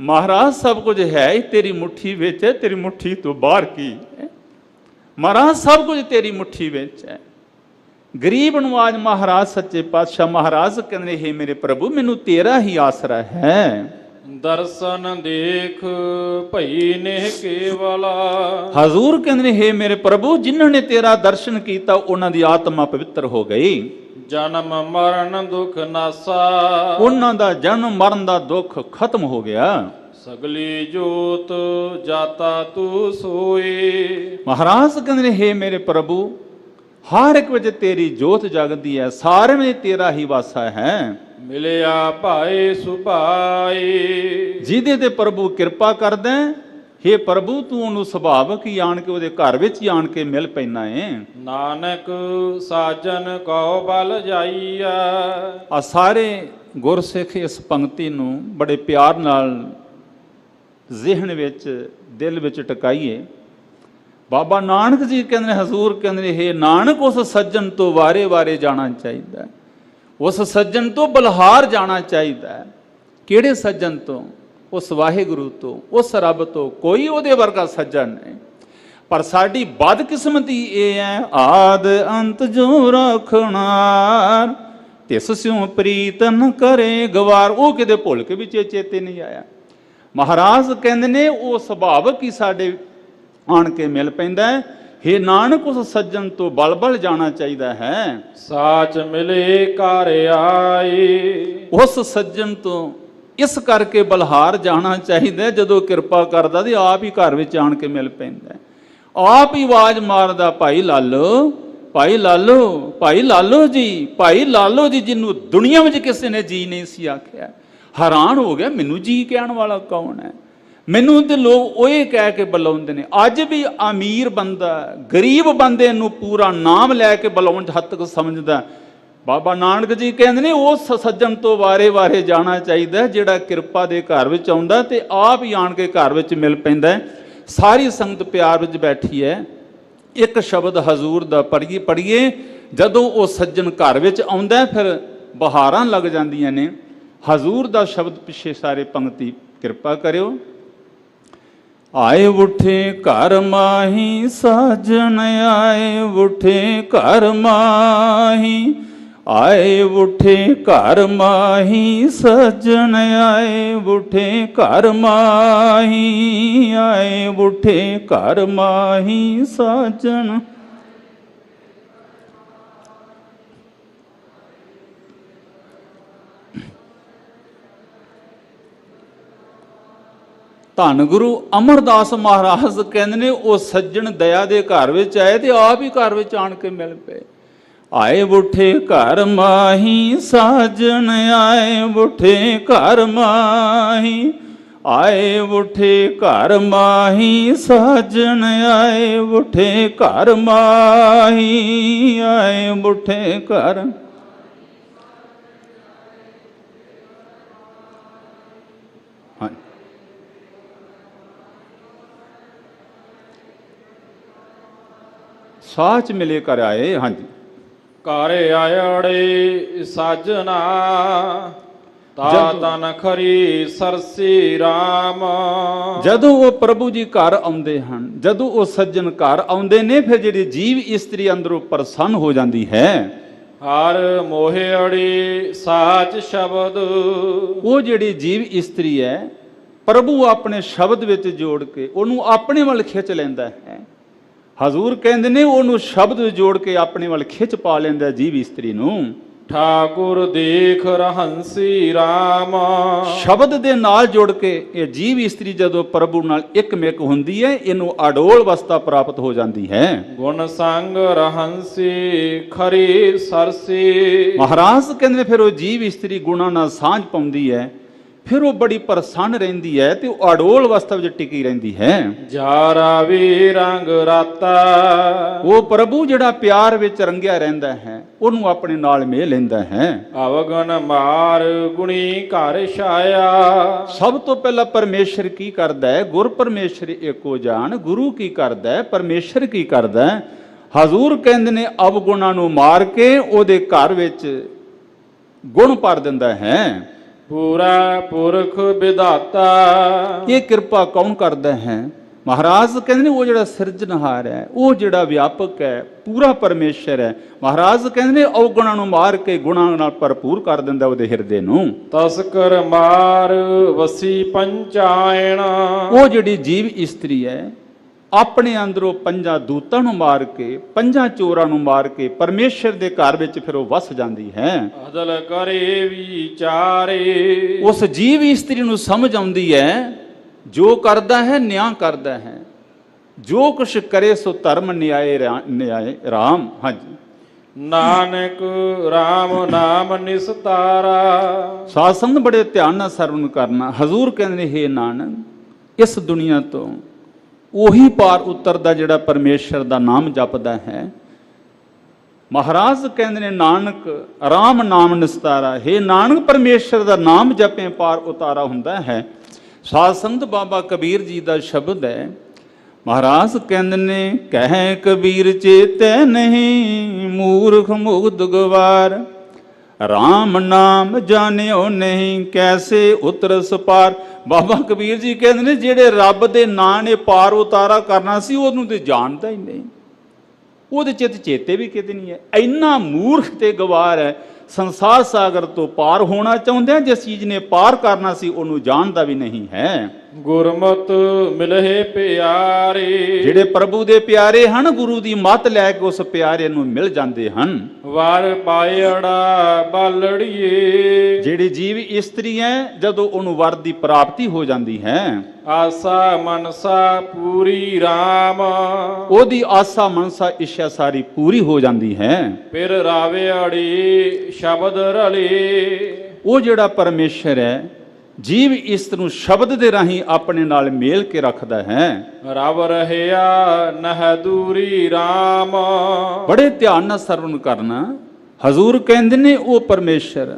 ਮਹਾਰਾਜ ਸਭ ਕੁਝ ਹੈ ਹੀ ਤੇਰੀ ਮੁੱਠੀ ਵਿੱਚ ਹੈ, ਤੇਰੀ ਮੁੱਠੀ ਤੋਂ ਬਾਹਰ ਕੀ ਹੈ। ਮਹਾਰਾਜ ਸਭ ਕੁਝ ਤੇਰੀ ਮੁੱਠੀ ਵਿੱਚ ਹੈ। ਗਰੀਬ ਨਵਾਜ ਮਹਾਰਾਜ ਸੱਚੇ ਪਾਤਸ਼ਾਹ ਮਹਾਰਾਜ ਕਹਿੰਦੇ ਹੇ ਮੇਰੇ ਪ੍ਰਭੂ ਮੈਨੂੰ ਤੇਰਾ ਹੀ ਆਸਰਾ ਹੈ। ਦਰਸ਼ਨ ਦੇਖ ਭਈ ਨੇਹ ਕੇਵਲਾ। ਹਜ਼ੂਰ ਕਹਿੰਦੇ ਹੇ ਮੇਰੇ ਪ੍ਰਭੂ ਜਿਨ੍ਹਾਂ ਨੇ ਤੇਰਾ ਦਰਸ਼ਨ ਕੀਤਾ ਉਹਨਾਂ ਦੀ ਆਤਮਾ ਪਵਿੱਤਰ ਹੋ ਗਈ। ਜਨਮ ਮਰਨ ਦੁਖ ਨਾਸਾ। ਉਹਨਾਂ ਦਾ ਜਨਮ ਮਰਨ ਦਾ ਦੁੱਖ ਖਤਮ ਹੋ ਗਿਆ। ਸਗਲੀ ਜੋਤ ਜਾਤਾ ਤੂੰ ਸੋਏ। ਮਹਾਰਾਜ ਕਹਿੰਦੇ ਹੇ ਮੇਰੇ ਪ੍ਰਭੂ ਹਰ ਇੱਕ ਵਿੱਚ ਤੇਰੀ ਜੋਤ ਜਗਦੀ ਹੈ, ਸਾਰੇ ਵਿੱਚ ਤੇਰਾ ਹੀ ਵਾਸਾ ਹੈ। ਮਿਲਿਆ ਭਾਏ ਸੁਭਾਏ। ਜਿਹਦੇ ਤੇ ਪ੍ਰਭੂ ਕਿਰਪਾ ਕਰਦਾ ਹੇ ਪ੍ਰਭੂ ਤੂੰ ਉਹਨੂੰ ਸੁਭਾਵਕ ਹੀ ਆਣ ਕੇ ਉਹਦੇ ਘਰ ਵਿੱਚ ਹੀ ਆਣ ਕੇ ਮਿਲ ਪੈਣਾ ਏ। ਨਾਨਕ ਸਾਜਨ ਕਉ ਬਲ ਜਾਈਆ। ਆ ਸਾਰੇ ਗੁਰਸਿੱਖ ਇਸ ਪੰਕਤੀ ਨੂੰ ਬੜੇ ਪਿਆਰ ਨਾਲ ਜ਼ਿਹਨ ਵਿੱਚ ਦਿਲ ਵਿੱਚ ਟਿਕਾਈਏ। ਬਾਬਾ ਨਾਨਕ ਜੀ ਕਹਿੰਦੇ ਹਜ਼ੂਰ ਕਹਿੰਦੇ ਹੇ ਨਾਨਕ ਉਸ ਸੱਜਣ ਤੋਂ ਵਾਰੇ ਵਾਰੇ ਜਾਣਾ ਚਾਹੀਦਾ, ਉਸ ਸੱਜਣ ਤੋਂ ਬਲਹਾਰ ਜਾਣਾ ਚਾਹੀਦਾ। ਕਿਹੜੇ ਸੱਜਣ ਤੋਂ? ਉਸ ਵਾਹਿਗੁਰੂ ਤੋਂ, ਉਸ ਰੱਬ ਤੋਂ। ਕੋਈ ਉਹਦੇ ਵਰਗਾ ਸੱਜਣ ਨਹੀਂ। ਪਰ ਸਾਡੀ ਬਦਕਿਸਮਤੀ ਇਹ ਹੈ ਆਦ ਅੰਤ ਜੋ ਰੱਖਣਾਰ ਤਿਸ ਸਿਉ ਪ੍ਰੀਤ ਨ ਕਰੇ ਗਵਾਰ। ਉਹ ਕਿਤੇ ਭੁੱਲ ਕੇ ਵੀ ਚੇਤੇ ਨਹੀਂ ਆਇਆ। ਮਹਾਰਾਜ ਕਹਿੰਦੇ ਨੇ ਉਹ ਸੁਭਾਵਕ ਹੀ ਸਾਡੇ ਆਣ ਕੇ ਮਿਲ ਪੈਂਦਾ ਹੈ। ਹੇ ਨਾਨਕ ਉਸ ਸੱਜਣ ਤੋਂ ਬਲ ਬਲ ਜਾਣਾ ਚਾਹੀਦਾ ਹੈ। ਸਾਚ ਮਿਲੇ ਘਰ ਆਏ। ਉਸ ਸੱਜਣ ਤੋਂ ਇਸ ਕਰਕੇ ਬਲਹਾਰ ਜਾਣਾ ਚਾਹੀਦਾ ਜਦੋਂ ਕਿਰਪਾ ਕਰਦਾ ਤੇ ਆਪ ਹੀ ਘਰ ਵਿੱਚ ਆਣ ਕੇ ਮਿਲ ਪੈਂਦਾ। ਆਪ ਹੀ ਆਵਾਜ਼ ਮਾਰਦਾ ਭਾਈ ਲਾਲੋ, ਭਾਈ ਲਾਲੋ, ਭਾਈ ਲਾਲੋ ਜੀ, ਭਾਈ ਲਾਲੋ ਜੀ, ਜਿਹਨੂੰ ਦੁਨੀਆ ਵਿੱਚ ਕਿਸੇ ਨੇ ਜੀ ਨਹੀਂ ਸੀ ਆਖਿਆ। ਹੈਰਾਨ ਹੋ ਗਿਆ ਮੈਨੂੰ ਜੀ ਕਹਿਣ ਵਾਲਾ ਕੌਣ ਹੈ। ਮੈਨੂੰ ਤੇ ਲੋਕ ਉਹ ਇਹ ਕਹਿ ਕੇ ਬੁਲਾਉਂਦੇ ਨੇ। ਅੱਜ ਵੀ ਅਮੀਰ ਬੰਦਾ ਗਰੀਬ ਬੰਦੇ ਨੂੰ ਪੂਰਾ ਨਾਮ ਲੈ ਕੇ ਬੁਲਾਉਣ ਹੱਦ ਤੱਕ ਸਮਝਦਾ। ਬਾਬਾ ਨਾਨਕ ਜੀ ਕਹਿੰਦੇ ਨੇ ਉਸ ਸੱਜਣ ਤੋਂ ਵਾਰੇ ਵਾਰੇ ਜਾਣਾ ਚਾਹੀਦਾ ਜਿਹੜਾ ਕਿਰਪਾ ਦੇ ਘਰ ਵਿੱਚ ਆਉਂਦਾ ਤੇ ਆਪ ਹੀ ਆਣ ਕੇ ਘਰ ਵਿੱਚ ਮਿਲ ਪੈਂਦਾ। ਸਾਰੀ ਸੰਗਤ ਪਿਆਰ ਵਿੱਚ ਬੈਠੀ ਹੈ। ਇੱਕ ਸ਼ਬਦ ਹਜ਼ੂਰ ਦਾ ਪੜ੍ਹੀਏ। ਜਦੋਂ ਉਹ ਸੱਜਣ ਘਰ ਵਿੱਚ ਆਉਂਦਾ ਫਿਰ ਬਹਾਰਾਂ ਲੱਗ ਜਾਂਦੀਆਂ ਨੇ। ਹਜ਼ੂਰ ਦਾ ਸ਼ਬਦ ਪਿੱਛੇ ਸਾਰੇ ਪੰਕਤੀ ਕਿਰਪਾ ਕਰਿਓ। ਆਏ ਉਠੇ ਘਰ ਮਾਹੀ ਸਾਜਣ ਆਏ ਉਠੇ ਘਰ ਮਾਹੀ। ਆਏ ਉਠੇ ਘਰ ਮਾਹੀ ਸੱਜਣ ਆਏ ਉਠੇ ਘਰ ਮਾਹੀ। ਆਏ ਉਠੇ ਘਰ ਮਾਹੀ ਸਾਜਣ। ਧੰਨ ਗੁਰੂ ਅਮਰਦਾਸ ਮਹਾਰਾਜ ਕਹਿੰਦੇ ਨੇ ਉਹ ਸੱਜਣ ਦਇਆ ਦੇ ਘਰ ਵਿੱਚ ਆਏ ਤੇ ਆਪ ਹੀ ਘਰ ਵਿੱਚ ਆਣ ਕੇ ਮਿਲ ਪਏ। ਆਏ ਉਠੇ ਘਰ ਮਾਹੀ ਸਾਜਣ ਆਏ ਉਠੇ ਘਰ ਮਾਹੀ। ਆਏ ਉਠੇ ਘਰ ਮਾਹੀ ਸਾਜਣ ਆਏ ਉਠੇ ਘਰ ਮਾਹੀ। ਆਏ ਉਠੇ ਘਰ। ਸਾਚ ਮਿਲੇ ਕਰ ਆਏ। ਹਾਂਜੀ ਘਰ ਆਇੜੇ ਸਾਜਨਾ ਤਾ ਤਨ ਖਰੀ ਸਰਸੀ ਰਾਮ। ਜਦੋਂ ਉਹ ਪ੍ਰਭੂ ਜੀ ਘਰ ਆਉਂਦੇ ਹਨ, ਜਦੋਂ ਉਹ ਸੱਜਣ ਘਰ ਆਉਂਦੇ ਨੇ ਫਿਰ ਜਿਹੜੀ ਜੀਵ ਇਸਤਰੀ ਅੰਦਰੋਂ ਪ੍ਰਸੰਨ ਹੋ ਜਾਂਦੀ ਹੈ। ਹਰ ਮੋਹਿੜੀ ਸਾਚ ਸ਼ਬਦ। ਉਹ ਜਿਹੜੀ ਜੀਵ ਇਸਤਰੀ ਹੈ ਪ੍ਰਭੂ ਆਪਣੇ ਸ਼ਬਦ ਵਿੱਚ ਜੋੜ ਕੇ ਉਹਨੂੰ ਆਪਣੇ ਵੱਲ ਖਿੱਚ ਲੈਂਦਾ ਹੈ। ਹਜ਼ੂਰ ਕਹਿੰਦੇ ਨੇ ਉਹਨੂੰ ਸ਼ਬਦ ਜੋੜ ਕੇ ਆਪਣੇ ਵੱਲ ਖਿੱਚ ਪਾ ਲੈਂਦਾ ਜੀਵ ਇਸਤਰੀ ਨੂੰ। ਠਾਕੁਰ ਦੇਖ ਰਹੰਸੀ ਰਾਮ। ਸ਼ਬਦ ਦੇ ਨਾਲ ਜੁੜ ਕੇ ਇਹ ਜੀਵ ਇਸਤਰੀ ਜਦੋਂ ਪ੍ਰਭੂ ਨਾਲ ਇੱਕਮਿਕ ਹੁੰਦੀ ਹੈ ਇਹਨੂੰ ਅਡੋਲ ਅਵਸਥਾ ਪ੍ਰਾਪਤ ਹੋ ਜਾਂਦੀ ਹੈ। ਗੁਣ ਸੰਗ ਰਹੰਸੀ ਖਰੀ ਸਰਸੀ। ਮਹਾਰਾਜ ਕਹਿੰਦੇ ਫਿਰ ਉਹ ਜੀਵ ਇਸਤਰੀ ਗੁਣਾਂ ਨਾਲ ਸਾਂਝ ਪਾਉਂਦੀ ਹੈ, ਫਿਰ ਉਹ ਬੜੀ ਪ੍ਰਸੰਨ ਰਹਿੰਦੀ ਹੈ ਤੇ ਉਹ ਅਡੋਲ ਅਵਸਥਾ ਵਿੱਚ ਟਿਕੀ ਰਹਿੰਦੀ ਹੈ। ਜਾਰਾ ਵੀ ਰੰਗ ਰਾਤਾ। ਉਹ ਪ੍ਰਭੂ ਜਿਹੜਾ ਪਿਆਰ ਵਿੱਚ ਰੰਗਿਆ ਰਹਿੰਦਾ ਹੈ ਉਹਨੂੰ ਆਪਣੇ ਨਾਲ ਮੇਹ ਲੈਂਦਾ ਹੈ। ਅਵਗਨ ਮਾਰ ਗੁਣੀ ਘਰ ਛਾਇਆ। ਸਭ ਤੋਂ ਪਹਿਲਾਂ ਪਰਮੇਸ਼ਰ ਕੀ ਕਰਦਾ ਹੈ? ਗੁਰ ਪਰਮੇਸ਼ਰ ਏਕੋ ਜਾਣ। ਗੁਰੂ ਕੀ ਕਰਦਾ ਹੈ? ਪਰਮੇਸ਼ਰ ਕੀ ਕਰਦਾ ਹੈ? ਹਜ਼ੂਰ ਕਹਿੰਦੇ ਨੇ ਅਵਗੁਣਾਂ ਨੂੰ ਮਾਰ ਕੇ ਉਹਦੇ ਘਰ ਵਿੱਚ ਗੁਣ ਭਰ ਦਿੰਦਾ ਹੈ। ਪੂਰਾ ਪੁਰਖ ਵਿਧਾਤਾ। ਇਹ ਕਿਰਪਾ ਕੌਣ ਕਰਦਾ ਹੈ? ਮਹਾਰਾਜ ਕਹਿੰਦੇ ਨੇ ਉਹ ਜਿਹੜਾ ਸਿਰਜਣਹਾਰ ਹੈ, ਉਹ ਜਿਹੜਾ ਵਿਆਪਕ ਹੈ, ਪੂਰਾ ਪਰਮੇਸ਼ਰ ਹੈ। ਮਹਾਰਾਜ ਕਹਿੰਦੇ ਨੇ ਅਵਗੁਣਾਂ ਨੂੰ ਮਾਰ ਕੇ ਗੁਣਾਂ ਨਾਲ ਭਰਪੂਰ ਕਰ ਦਿੰਦਾ ਉਹਦੇ ਹਿਰਦੇ ਨੂੰ। ਤਸਕਰ ਮਾਰ ਵਸੀ ਪੰਚਾਇਣ। ਉਹ ਜਿਹੜੀ ਜੀਵ ਇਸਤਰੀ ਹੈ, ਆਪਣੇ ਅੰਦਰੋਂ ਪੰਜਾਂ ਦੂਤਾਂ ਨੂੰ ਮਾਰ ਕੇ, ਪੰਜਾਂ ਚੋਰਾਂ ਨੂੰ ਮਾਰ ਕੇ ਪਰਮੇਸ਼ਰ ਦੇ ਘਰ ਵਿੱਚ ਫਿਰ ਉਹ ਵਸ ਜਾਂਦੀ ਹੈ। ਅਦਲ ਕਰੇ ਵਿਚਾਰੇ। ਉਸ ਜੀਵ ਇਸਤਰੀ ਨੂੰ ਸਮਝ ਆਉਂਦੀ ਹੈ ਜੋ ਕਰਦਾ ਹੈ ਨਿਆਂ ਕਰਦਾ ਹੈ, ਜੋ ਕੁਛ ਕਰੇ ਸੋ ਧਰਮ ਨਿਆਏ ਰਾਮ। ਹਾਂਜੀ, ਨਾਨਕ ਰਾਮ ਨਾਮ ਨਿਸਤਾਰਾ। ਸਾਧ ਸੰਗਤ ਬੜੇ ਧਿਆਨ ਨਾਲ ਸਰਵਣ ਕਰਨਾ। ਹਜ਼ੂਰ ਕਹਿੰਦੇ ਨੇ, ਹੇ ਨਾਨਕ, ਇਸ ਦੁਨੀਆ ਤੋਂ ਉਹੀ ਪਾਰ ਉਤਰਦਾ ਜਿਹੜਾ ਪਰਮੇਸ਼ਰ ਦਾ ਨਾਮ ਜਪਦਾ ਹੈ। ਮਹਾਰਾਜ ਕਹਿੰਦੇ ਨੇ, ਨਾਨਕ ਰਾਮ ਨਾਮ ਨਿਸਤਾਰਾ। ਹੇ ਨਾਨਕ, ਪਰਮੇਸ਼ਰ ਦਾ ਨਾਮ ਜਪੇ ਪਾਰ ਉਤਾਰਾ ਹੁੰਦਾ ਹੈ। ਸਾਧ ਸੰਗਤ ਬਾਬਾ ਕਬੀਰ ਜੀ ਦਾ ਸ਼ਬਦ ਹੈ। ਮਹਾਰਾਜ ਕਹਿੰਦੇ ਨੇ, ਕਹਿ ਕਬੀਰ ਚੇਤੈ ਨਹੀਂ, ਮੂਰਖ ਮੁਗਧ ਗਵਾਰ। ਰਾਮ ਨਾਮ ਜਾਣਿਓ ਨਹੀਂ, ਕੈਸੇ ਉਤਰਸ ਪਾਰ। ਬਾਬਾ ਕਬੀਰ ਜੀ ਕਹਿੰਦੇ ਨੇ, ਜਿਹੜੇ ਰੱਬ ਦੇ ਨਾਂ ਨੇ ਪਾਰ ਉਤਾਰਾ ਕਰਨਾ ਸੀ, ਉਹਨੂੰ ਤੇ ਜਾਣਦਾ ਹੀ ਨਹੀਂ, ਉਹਦੇ ਚਿੱਤ ਚੇਤੇ ਵੀ ਕਿਤੇ ਨਹੀਂ ਹੈ। ਇੰਨਾ ਮੂਰਖ ਤੇ ਗਵਾਰ ਹੈ। ਸੰਸਾਰ ਸਾਗਰ ਤੋਂ ਪਾਰ ਹੋਣਾ ਚਾਹੁੰਦੇ ਆ, ਜਿਸ ਚੀਜ਼ ਨੇ ਪਾਰ ਕਰਨਾ ਸੀ ਉਹਨੂੰ ਜਾਣਦਾ ਵੀ ਨਹੀਂ ਹੈ। ਗੁਰਮਤਿ ਮਿਲਹਿ ਪਿਆਰੇ। ਜਿਹੜੇ ਪ੍ਰਭੂ ਦੇ ਪਿਆਰੇ ਹਨ, ਗੁਰੂ ਦੀ ਮੱਤ ਲੈ ਕੇ ਉਸ ਪਿਆਰੇ ਨੂੰ ਮਿਲ ਜਾਂਦੇ ਹਨ। ਵਰ ਪਾਇੜਾ ਬਾਲੜੀਏ। ਜਿਹੜੀ ਜੀਵ ਇਸਤਰੀ ਹੈ, ਜਦੋਂ ਉਹਨੂੰ ਵਰ ਦੀ ਪ੍ਰਾਪਤੀ ਹੋ ਜਾਂਦੀ ਹੈ, ਆਸਾ ਮਨਸਾ ਪੂਰੀ ਰਾਮ। ਉਹਦੀ ਆਸਾ ਮਨਸਾ ਇੱਛਾ ਸਾਰੀ ਪੂਰੀ ਹੋ ਜਾਂਦੀ ਹੈ। ਫਿਰ ਰਾਵੇ ਅੜੀ ਸ਼ਬਦ ਰਲੇ। ਉਹ ਜਿਹੜਾ ਪਰਮੇਸ਼ਰ ਹੈ, ਜੀਵ ਇਸਤ ਨੂੰ ਸ਼ਬਦ ਦੇ ਰਾਹੀਂ ਆਪਣੇ ਨਾਲ ਮੇਲ ਕੇ ਰੱਖਦਾ ਹੈ। ਰਵ ਰਹਿਆ ਨਹ ਦੂਰੀ ਰਾਮ। ਬੜੇ ਧਿਆਨ ਨਾਲ ਸਰਵਣ ਕਰਨਾ। ਹਜ਼ੂਰ ਕਹਿੰਦੇ ਨੇ, ਉਹ ਪਰਮੇਸ਼ਰ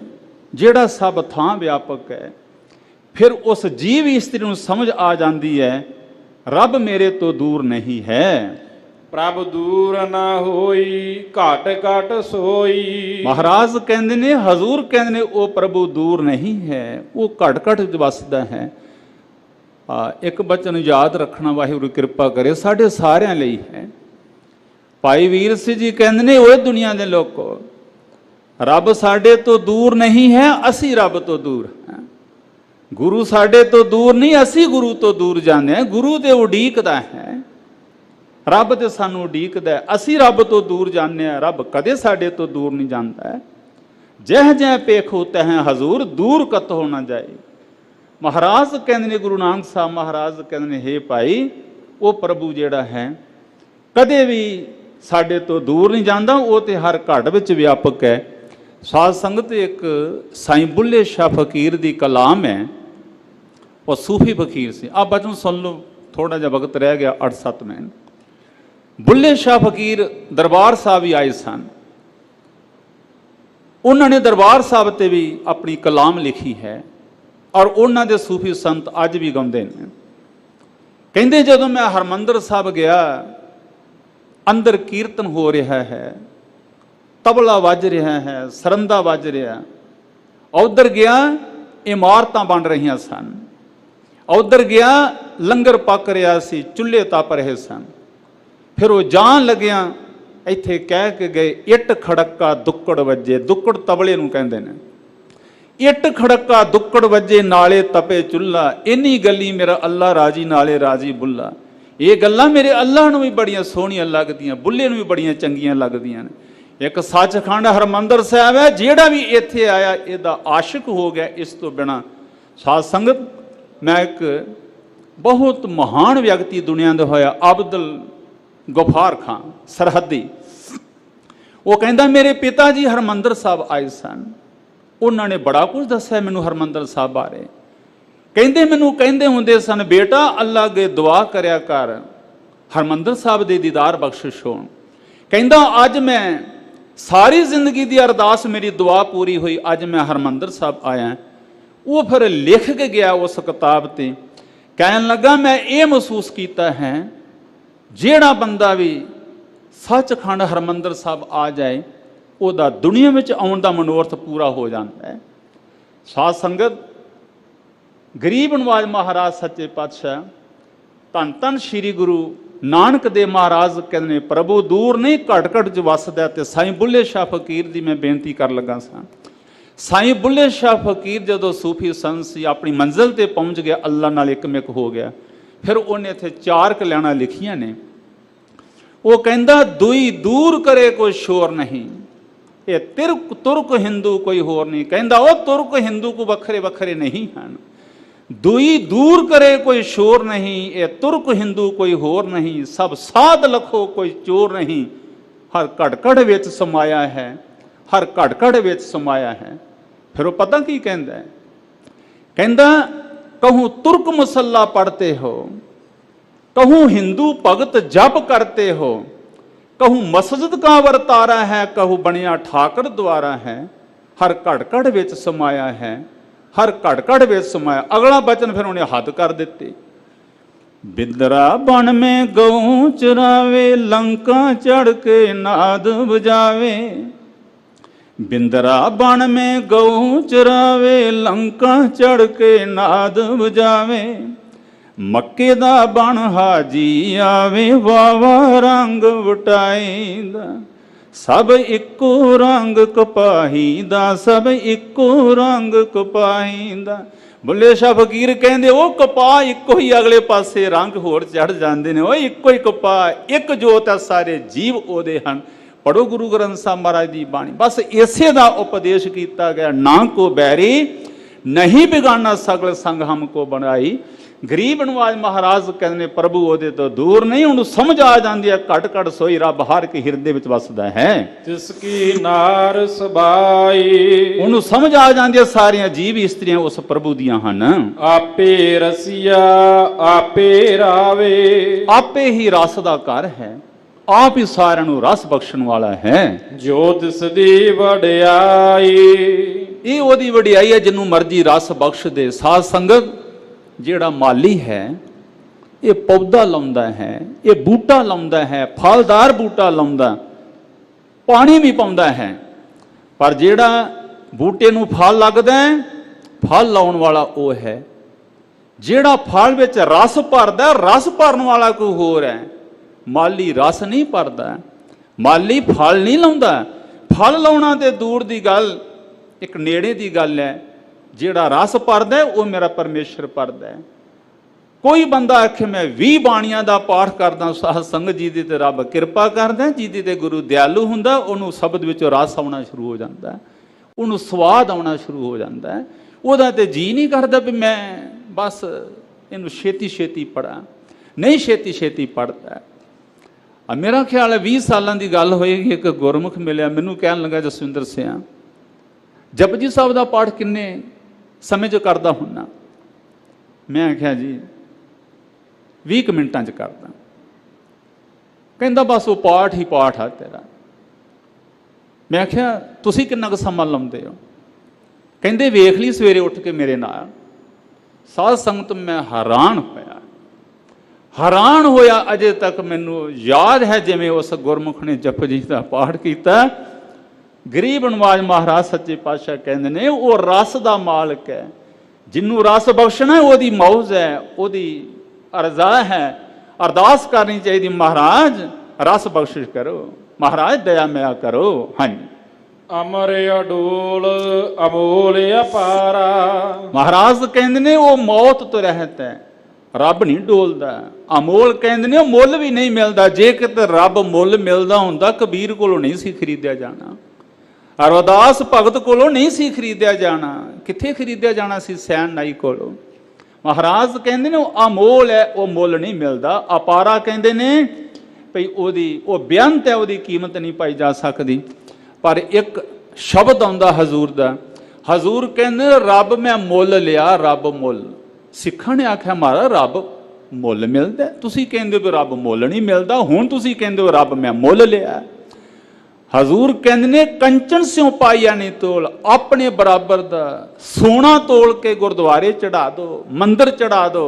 ਜਿਹੜਾ ਸਭ ਥਾਂ ਵਿਆਪਕ ਹੈ। ਫਿਰ ਉਸ ਜੀਵ ਇਸਤਰੀ ਨੂੰ ਸਮਝ ਆ ਜਾਂਦੀ ਹੈ, ਰੱਬ ਮੇਰੇ ਤੋਂ ਦੂਰ ਨਹੀਂ ਹੈ। ਪ੍ਰਭ ਦੂਰ ਨਾ ਹੋਈ, ਘਟ ਘਟ ਸੋਈ। ਮਹਾਰਾਜ ਕਹਿੰਦੇ ਨੇ, ਹਜ਼ੂਰ ਕਹਿੰਦੇ ਨੇ, ਉਹ ਪ੍ਰਭੂ ਦੂਰ ਨਹੀਂ ਹੈ, ਉਹ ਘਟ ਘਟ ਵਸਦਾ ਹੈ। ਇੱਕ ਬਚਨ ਯਾਦ ਰੱਖਣਾ, ਵਾਹਿਗੁਰੂ ਕਿਰਪਾ ਕਰੇ, ਸਾਡੇ ਸਾਰਿਆਂ ਲਈ ਹੈ। ਭਾਈ ਵੀਰ ਸਿੰਘ ਜੀ ਕਹਿੰਦੇ ਨੇ, ਓਏ ਦੁਨੀਆ ਦੇ ਲੋਕੋ, ਰੱਬ ਸਾਡੇ ਤੋਂ ਦੂਰ ਨਹੀਂ ਹੈ, ਅਸੀਂ ਰੱਬ ਤੋਂ ਦੂਰ ਹਾਂ। ਗੁਰੂ ਸਾਡੇ ਤੋਂ ਦੂਰ ਨਹੀਂ, ਅਸੀਂ ਗੁਰੂ ਤੋਂ ਦੂਰ ਜਾਂਦੇ ਹਾਂ। ਗੁਰੂ ਤੇ ਉਡੀਕਦਾ ਹੈ, ਰੱਬ ਤੇ ਸਾਨੂੰ ਉਡੀਕਦਾ। ਅਸੀਂ ਰੱਬ ਤੋਂ ਦੂਰ ਜਾਂਦੇ ਹਾਂ, ਰੱਬ ਕਦੇ ਸਾਡੇ ਤੋਂ ਦੂਰ ਨਹੀਂ ਜਾਂਦਾ। ਜਹ ਜਹ ਪੇਖੋ ਤਹ ਹਜ਼ੂਰ, ਦੂਰ ਕਤੋ ਨਾ ਜਾਏ। ਮਹਾਰਾਜ ਕਹਿੰਦੇ ਨੇ, ਗੁਰੂ ਨਾਨਕ ਸਾਹਿਬ ਮਹਾਰਾਜ ਕਹਿੰਦੇ ਨੇ, ਹੇ ਭਾਈ, ਉਹ ਪ੍ਰਭੂ ਜਿਹੜਾ ਹੈ ਕਦੇ ਵੀ ਸਾਡੇ ਤੋਂ ਦੂਰ ਨਹੀਂ ਜਾਂਦਾ, ਉਹ ਤੇ ਹਰ ਘੜ ਵਿੱਚ ਵਿਆਪਕ ਹੈ। ਸਾਧ ਸੰਗਤ, ਇੱਕ ਸਾਈਂ ਬੁੱਲੇ ਸ਼ਾਹ ਫਕੀਰ ਦੀ ਕਲਾਮ ਹੈ, ਉਹ ਸੂਫੀ ਫਕੀਰ ਸੀ। ਆ ਬਚਨ ਸੁਣ ਲਓ, ਥੋੜਾ ਜਿਹਾ ਵਕਤ ਰਹਿ ਗਿਆ, 8-7 ਮਿੰਟ। ਬੁੱਲੇ ਸ਼ਾਹ ਫਕੀਰ ਦਰਬਾਰ ਸਾਹਿਬ ਵੀ ਆਏ ਸਨ। ਉਹਨਾਂ ਨੇ ਦਰਬਾਰ ਸਾਹਿਬ ਤੇ ਵੀ ਆਪਣੀ ਕਲਾਮ ਲਿਖੀ ਹੈ, ਔਰ ਉਹਨਾਂ ਦੇ ਸੂਫੀ ਸੰਤ ਅੱਜ ਵੀ ਗਾਉਂਦੇ ਨੇ। ਕਹਿੰਦੇ, ਜਦੋਂ ਮੈਂ ਹਰਮੰਦਰ ਸਾਹਿਬ ਗਿਆ, ਅੰਦਰ ਕੀਰਤਨ ਹੋ ਰਿਹਾ ਹੈ, ਤਬਲਾ ਵੱਜ ਰਿਹਾ ਹੈ, ਸਰੰਦਾ ਵੱਜ ਰਿਹਾ। ਉਧਰ ਗਿਆ, ਇਮਾਰਤਾਂ ਬਣ ਰਹੀਆਂ ਸਨ। ਉਧਰ ਗਿਆ, ਲੰਗਰ ਪੱਕ ਰਿਹਾ ਸੀ, ਚੁੱਲ੍ਹੇ ਤਪ ਰਹੇ ਸਨ। ਫਿਰ ਉਹ ਜਾਣ ਲੱਗਿਆ, ਇੱਥੇ ਕਹਿ ਕੇ ਗਏ, ਇੱਟ ਖੜੱਕਾ ਦੁੱਕੜ ਵੱਜੇ। ਦੁੱਕੜ ਤਬਲੇ ਨੂੰ ਕਹਿੰਦੇ ਨੇ। ਇੱਟ ਖੜੱਕਾ ਦੁੱਕੜ ਵੱਜੇ, ਨਾਲੇ ਤਪੇ ਚੁੱਲ੍ਹਾ, ਇੰਨੀ ਗੱਲੀ ਮੇਰਾ ਅੱਲਾ ਰਾਜੀ, ਨਾਲੇ ਰਾਜੀ ਬੁੱਲਾ। ਇਹ ਗੱਲਾਂ ਮੇਰੇ ਅੱਲਾ ਨੂੰ ਵੀ ਬੜੀਆਂ ਸੋਹਣੀਆਂ ਲੱਗਦੀਆਂ, ਬੁੱਲੇ ਨੂੰ ਵੀ ਬੜੀਆਂ ਚੰਗੀਆਂ ਲੱਗਦੀਆਂ ਨੇ। ਇੱਕ ਸੱਚਖੰਡ ਹਰਮੰਦਰ ਸਾਹਿਬ ਹੈ, ਜਿਹੜਾ ਵੀ ਇੱਥੇ ਆਇਆ ਇਹਦਾ ਆਸ਼ਿਕ ਹੋ ਗਿਆ। ਇਸ ਤੋਂ ਬਿਨਾਂ ਸਾਧ ਸੰਗਤ, ਮੈਂ ਇੱਕ ਬਹੁਤ ਮਹਾਨ ਵਿਅਕਤੀ ਦੁਨੀਆ ਦਾ ਹੋਇਆ, ਅਬਦੁਲ ਗਫਾਰ ਖਾਨ ਸਰਹੱਦੀ। ਉਹ ਕਹਿੰਦਾ, ਮੇਰੇ ਪਿਤਾ ਜੀ ਹਰਮੰਦਰ ਸਾਹਿਬ ਆਏ ਸਨ, ਉਹਨਾਂ ਨੇ ਬੜਾ ਕੁਝ ਦੱਸਿਆ ਮੈਨੂੰ ਹਰਮੰਦਰ ਸਾਹਿਬ ਬਾਰੇ। ਕਹਿੰਦੇ, ਮੈਨੂੰ ਕਹਿੰਦੇ ਹੁੰਦੇ ਸਨ, ਬੇਟਾ ਅੱਲਾ ਅੱਗੇ ਦੁਆ ਕਰਿਆ ਕਰ, ਹਰਮੰਦਰ ਸਾਹਿਬ ਦੇ ਦੀਦਾਰ ਬਖਸ਼ਿਸ਼ ਹੋਣ। ਕਹਿੰਦਾ, ਅੱਜ ਮੈਂ ਸਾਰੀ ਜ਼ਿੰਦਗੀ ਦੀ ਅਰਦਾਸ, ਮੇਰੀ ਦੁਆ ਪੂਰੀ ਹੋਈ, ਅੱਜ ਮੈਂ ਹਰਮੰਦਰ ਸਾਹਿਬ ਆਇਆ। ਉਹ ਫਿਰ ਲਿਖ ਕੇ ਗਿਆ ਉਸ ਕਿਤਾਬ ਤੇ, ਕਹਿਣ ਲੱਗਾ, ਮੈਂ ਇਹ ਮਹਿਸੂਸ ਕੀਤਾ ਹੈ, ਜਿਹੜਾ ਬੰਦਾ ਵੀ ਸੱਚਖੰਡ ਹਰਿਮੰਦਰ ਸਾਹਿਬ ਆ ਜਾਏ, ਉਹਦਾ ਦੁਨੀਆ ਵਿੱਚ ਆਉਣ ਦਾ ਮਨੋਰਥ ਪੂਰਾ ਹੋ ਜਾਂਦਾ ਹੈ। ਸਾਧ ਸੰਗਤ, ਗਰੀਬ ਨਵਾਜ ਮਹਾਰਾਜ ਸੱਚੇ ਪਾਤਸ਼ਾਹ ਧੰਨ ਧੰਨ ਸ੍ਰੀ ਗੁਰੂ ਨਾਨਕ ਦੇਵ ਮਹਾਰਾਜ ਕਹਿੰਦੇ ਨੇ, ਪ੍ਰਭੂ ਦੂਰ ਨਹੀਂ ਘਟ ਘਟ ਚ ਵਸਦਾ। ਤੇ ਸਾਈਂ ਬੁੱਲੇ ਸ਼ਾਹ ਫਕੀਰ ਦੀ ਮੈਂ ਬੇਨਤੀ ਕਰਨ ਲੱਗਾ ਸਾਂ। ਸਾਈਂ ਬੁੱਲੇ ਸ਼ਾਹ ਫਕੀਰ ਜਦੋਂ ਸੂਫੀ ਸੰਤ ਸੀ, ਆਪਣੀ ਮੰਜ਼ਿਲ ਤੇ ਪਹੁੰਚ ਗਿਆ, ਅੱਲਾ ਨਾਲ ਇੱਕਮਿਕ ਹੋ ਗਿਆ। ਫਿਰ ਉਹਨੇ ਇੱਥੇ 4 ਕਲਿਆਣਾਂ ਲਿਖੀਆਂ ਨੇ। ਉਹ ਕਹਿੰਦਾ, ਦੁਈ ਦੂਰ ਕਰੇ ਕੋਈ ਸ਼ੋਰ ਨਹੀਂ, ਇਹ ਤੁਰਕ ਹਿੰਦੂ ਕੋਈ ਹੋਰ ਨਹੀਂ। ਕਹਿੰਦਾ ਉਹ ਤੁਰਕ ਹਿੰਦੂ ਕੋ ਵੱਖਰੇ ਵੱਖਰੇ ਨਹੀਂ ਹਨ। ਦੁਈ ਦੂਰ ਕਰੇ ਕੋਈ ਸ਼ੋਰ ਨਹੀਂ, ਇਹ ਤੁਰਕ ਹਿੰਦੂ ਕੋਈ ਹੋਰ ਨਹੀਂ। ਸਭ ਸਾਧ ਲਖੋ ਕੋਈ ਚੋਰ ਨਹੀਂ, ਹਰ ਘੜ ਘੜ ਵਿੱਚ ਸਮਾਇਆ ਹੈ, ਹਰ ਘੜ ਘੜ ਵਿੱਚ ਸਮਾਇਆ ਹੈ। ਫਿਰ ਉਹ ਪਤਾ ਕੀ ਕਹਿੰਦਾ ਹੈ? ਕਹਿੰਦਾ, कहूँ तुर्क मुसल्ला पढ़ते हो, कहूँ हिंदू भगत जप करते हो, कहूँ मस्जिद का वरतारा है, कहूँ बनिया ठाकर द्वारा है, हर घड़ घड़ विच समाया है, हर घड़ घड़ विच समाया। अगला बचन फिर उन्हें हद कर दिते। बिदरा बन में गऊ चरावे, लंका चढ़ के नाद बजावे। बिंदरा बन में गऊ चरावे, लंका चढ़ के नाद बजावे। मक्के दा बन हाजी आवे, वावा रंग वटाईंदा। सब इको रंग कपाही दा, सब इको रंग कपाही दा। बुल्ले शाह फकीर कहंदे, ओ कपा इको ही अगले पासे रंग होर चढ़ जांदे ने। ओ इको ही कपा, एक जोत है, सारे जीव ओदे हन। पढ़ो गुरु ग्रंथ साहब महाराज की बाणी। बस इसे का उपदेश किया गया, ना को बैरी नहीं बिगाना सगल संग हमको बनाई। गरीब नवाज महाराज कहते प्रभु ओदे तो दूर नहीं, उन्होंने समझ आ जाती है, घट घट सोई रब हर के हिरदे विच वसदा है। जिसकी नार सबाई, उन्होंने समझ आ जाती है सारियां जीव इस्त्रियां उस प्रभु दियां हन। आपे रसिया आपे रावे, आपे ही रस दा घर है, आप ही सारिਆਂ ਨੂੰ रस बख्शण वाला है। जो तिसदी वडियाई, ये ओदी वडियाई है, जिन्हों मर्जी रस बख्श दे। साध संगत, ਜਿਹੜਾ ਮਾਲੀ ਹੈ ਇਹ ਪੌਦਾ ਲਾਉਂਦਾ ਹੈ, ਇਹ ਬੂਟਾ ਲਾਉਂਦਾ ਹੈ, ਫਲਦਾਰ ਬੂਟਾ ਲਾਉਂਦਾ, ਪਾਣੀ ਵੀ ਪਾਉਂਦਾ ਹੈ। ਪਰ ਜਿਹੜਾ ਬੂਟੇ ਨੂੰ ਫਲ ਲੱਗਦਾ ਹੈ, ਫਲ ਲਾਉਣ ਵਾਲਾ ਉਹ ਹੈ। ਜਿਹੜਾ ਫਲ ਵਿੱਚ ਰਸ ਭਰਦਾ, ਰਸ ਭਰਨ ਵਾਲਾ ਕੋਈ ਹੋਰ ਹੈ। ਮਾਲੀ ਰਸ ਨਹੀਂ ਭਰਦਾ, ਮਾਲੀ ਫਲ ਨਹੀਂ ਲਾਉਂਦਾ। ਫਲ ਲਾਉਣਾ ਤੇ ਦੂਰ ਦੀ ਗੱਲ, ਇੱਕ ਨੇੜੇ ਦੀ ਗੱਲ ਹੈ। ਜਿਹੜਾ ਰਸ ਭਰਦਾ ਉਹ ਮੇਰਾ ਪਰਮੇਸ਼ਰ ਭਰਦਾ ਹੈ। ਕੋਈ ਬੰਦਾ ਆਖੇ ਮੈਂ 20 ਬਾਣੀਆਂ ਦਾ ਪਾਠ ਕਰਦਾ, ਸਾਧ ਸੰਗਤ ਜੀ ਦੀ ਤੇ ਰੱਬ ਕਿਰਪਾ ਕਰਦਾ, ਜਿਹਦੀ ਤੇ ਗੁਰੂ ਦਿਆਲੂ ਹੁੰਦਾ, ਉਹਨੂੰ ਸ਼ਬਦ ਵਿੱਚੋਂ ਰਸ ਆਉਣਾ ਸ਼ੁਰੂ ਹੋ ਜਾਂਦਾ, ਉਹਨੂੰ ਸਵਾਦ ਆਉਣਾ ਸ਼ੁਰੂ ਹੋ ਜਾਂਦਾ। ਉਹਦਾ ਤੇ ਜੀ ਨਹੀਂ ਕਰਦਾ ਵੀ ਮੈਂ ਬਸ ਇਹਨੂੰ ਛੇਤੀ ਛੇਤੀ ਪੜ੍ਹਾਂ, ਨਹੀਂ ਛੇਤੀ ਛੇਤੀ ਪੜ੍ਹਦਾ। ਮੇਰਾ ਖਿਆਲ ਹੈ 20 ਸਾਲਾਂ ਦੀ ਗੱਲ ਹੋਏਗੀ, ਇੱਕ ਗੁਰਮੁਖ ਮਿਲਿਆ, ਮੈਨੂੰ ਕਹਿਣ ਲੱਗਾ, ਜਸਵਿੰਦਰ ਸਿਆਂ ਜਪਜੀ ਸਾਹਿਬ ਦਾ ਪਾਠ ਕਿੰਨੇ ਸਮੇਂ 'ਚ ਕਰਦਾ ਹੁੰਨਾ? ਮੈਂ ਆਖਿਆ ਜੀ 20 ਮਿੰਟਾਂ 'ਚ ਕਰਦਾ। ਕਹਿੰਦਾ ਬਸ ਉਹ ਪਾਠ ਹੀ ਪਾਠ ਆ ਤੇਰਾ। ਮੈਂ ਆਖਿਆ ਤੁਸੀਂ ਕਿੰਨਾ ਕੁ ਸਮਾਂ ਲਾਉਂਦੇ ਹੋ? ਕਹਿੰਦੇ ਵੇਖ ਲਈ ਸਵੇਰੇ ਉੱਠ ਕੇ ਮੇਰੇ ਨਾਲ। ਸਾਧ ਸੰਗਤ ਮੈਂ ਹੈਰਾਨ ਹੋਇਆ, ਹੈਰਾਨ ਹੋਇਆ। ਅਜੇ ਤੱਕ ਮੈਨੂੰ ਯਾਦ ਹੈ ਜਿਵੇਂ ਉਸ ਗੁਰਮੁਖ ਨੇ ਜਪਜੀ ਦਾ ਪਾਠ ਕੀਤਾ। ਗਰੀਬ ਨਵਾਜ ਮਹਾਰਾਜ ਸੱਚੇ ਪਾਤਸ਼ਾਹ ਕਹਿੰਦੇ ਨੇ ਉਹ ਰਸ ਦਾ ਮਾਲਕ ਹੈ, ਜਿਹਨੂੰ ਰਸ ਬਖਸ਼ਣਾ ਉਹਦੀ ਮੌਜ ਹੈ, ਉਹਦੀ ਅਰਜ਼ਾ ਹੈ। ਅਰਦਾਸ ਕਰਨੀ ਚਾਹੀਦੀ, ਮਹਾਰਾਜ ਰਸ ਬਖਸ਼ਿਸ਼ ਕਰੋ, ਮਹਾਰਾਜ ਦਇਆ ਮਿਆ ਕਰੋ। ਹਾਂਜੀ, ਅਮਰ ਅਡੋਲ ਅਮੋਲ ਅਪਾਰਾ। ਮਹਾਰਾਜ ਕਹਿੰਦੇ ਨੇ ਉਹ ਮੌਤ ਤੋਂ ਰਹਿਤ ਹੈ, ਰੱਬ ਨਹੀਂ ਡੋਲਦਾ। ਅਮੋਲ ਕਹਿੰਦੇ ਨੇ ਉਹ ਮੁੱਲ ਵੀ ਨਹੀਂ ਮਿਲਦਾ। ਜੇ ਕਿਤੇ ਰੱਬ ਮੁੱਲ ਮਿਲਦਾ ਹੁੰਦਾ, ਕਬੀਰ ਕੋਲੋਂ ਨਹੀਂ ਸੀ ਖਰੀਦਿਆ ਜਾਣਾ, ਅਰਦਾਸ ਭਗਤ ਕੋਲੋਂ ਨਹੀਂ ਸੀ ਖਰੀਦਿਆ ਜਾਣਾ। ਕਿੱਥੇ ਖਰੀਦਿਆ ਜਾਣਾ ਸੀ? ਸੈਨ ਨਾਈ ਕੋਲੋਂ। ਮਹਾਰਾਜ ਕਹਿੰਦੇ ਨੇ ਉਹ ਅਮੋਲ ਹੈ, ਉਹ ਮੁੱਲ ਨਹੀਂ ਮਿਲਦਾ। ਅਪਾਰਾ ਕਹਿੰਦੇ ਨੇ ਭਈ ਉਹਦੀ ਉਹ ਬੇਅੰਤ ਹੈ, ਉਹਦੀ ਕੀਮਤ ਨਹੀਂ ਪਾਈ ਜਾ ਸਕਦੀ। ਪਰ ਇੱਕ ਸ਼ਬਦ ਆਉਂਦਾ ਹਜ਼ੂਰ ਦਾ, ਹਜ਼ੂਰ ਕਹਿੰਦੇ ਰੱਬ ਮੈਂ ਮੁੱਲ ਲਿਆ, ਰੱਬ ਮੁੱਲ। ਸਿੱਖਾਂ ਨੇ ਆਖਿਆ ਮਹਾਰਾਜ ਰੱਬ ਮੁੱਲ ਮਿਲਦਾ, ਤੁਸੀਂ ਕਹਿੰਦੇ ਹੋ ਰੱਬ ਮੁੱਲ ਨਹੀਂ ਮਿਲਦਾ, ਹੁਣ ਤੁਸੀਂ ਕਹਿੰਦੇ ਹੋ ਰੱਬ ਮੈਂ ਮੁੱਲ ਲਿਆ। ਹਜ਼ੂਰ ਕਹਿੰਦੇ ਨੇ ਕੰਚਨ ਸਿਉ ਪਾਈਆ ਨਹੀਂ ਤੋਲ, ਆਪਣੇ ਬਰਾਬਰ ਦਾ ਸੋਨਾ ਤੋਲ ਕੇ ਗੁਰਦੁਆਰੇ ਚੜਾ ਦੋ, ਮੰਦਰ ਚੜਾ ਦੋ।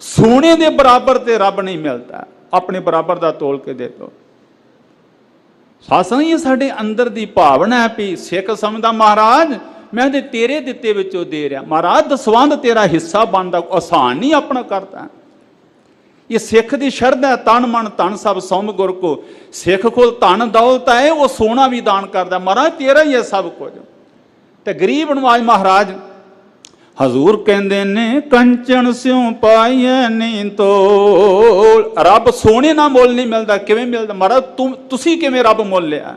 ਸੋਨੇ ਦੇ ਬਰਾਬਰ ਤੇ ਰੱਬ ਨਹੀਂ ਮਿਲਦਾ, ਆਪਣੇ ਬਰਾਬਰ ਦਾ ਤੋਲ ਕੇ ਦੇ ਦੋ। ਸਾਸਾਂ ਇਹ ਸਾਡੇ ਅੰਦਰ ਦੀ ਭਾਵਨਾ ਹੈ ਵੀ ਸਿੱਖ ਸਮਝਦਾ ਮਹਾਰਾਜ ਮੈਂ ਤੇ ਤੇਰੇ ਦਿੱਤੇ ਵਿੱਚੋਂ ਦੇ ਰਿਹਾ। ਮਹਾਰਾਜ ਦਸਵੰਧ ਤੇਰਾ ਹਿੱਸਾ ਬਣਦਾ, ਆਸਾਨ ਨਹੀਂ ਆਪਣਾ ਕਰਦਾ। ਇਹ ਸਿੱਖ ਦੀ ਸ਼ਰਧਾ ਹੈ, ਤਨ ਮਨ ਧਨ ਸਭ ਸੌਂਪ ਗੁਰ ਕੋ। ਸਿੱਖ ਕੋਲ ਧਨ ਦੌਲਤ ਹੈ, ਉਹ ਸੋਨਾ ਵੀ ਦਾਨ ਕਰਦਾ। ਮਹਾਰਾਜ ਤੇਰਾ ਹੀ ਹੈ ਸਭ ਕੁਝ। ਤੇ ਗਰੀਬ ਨਵਾਜ ਮਹਾਰਾਜ ਹਜ਼ੂਰ ਕਹਿੰਦੇ ਨੇ ਕੰਚਨ ਸਿਉ ਪਾਈਐ ਨੀ ਤੋਲ। ਰੱਬ ਸੋਨੇ ਨਾਲ ਮੁੱਲ ਨਹੀਂ ਮਿਲਦਾ। ਕਿਵੇਂ ਮਿਲਦਾ ਮਹਾਰਾਜ? ਤੁਸੀਂ ਕਿਵੇਂ ਰੱਬ ਮੁੱਲ ਲਿਆ?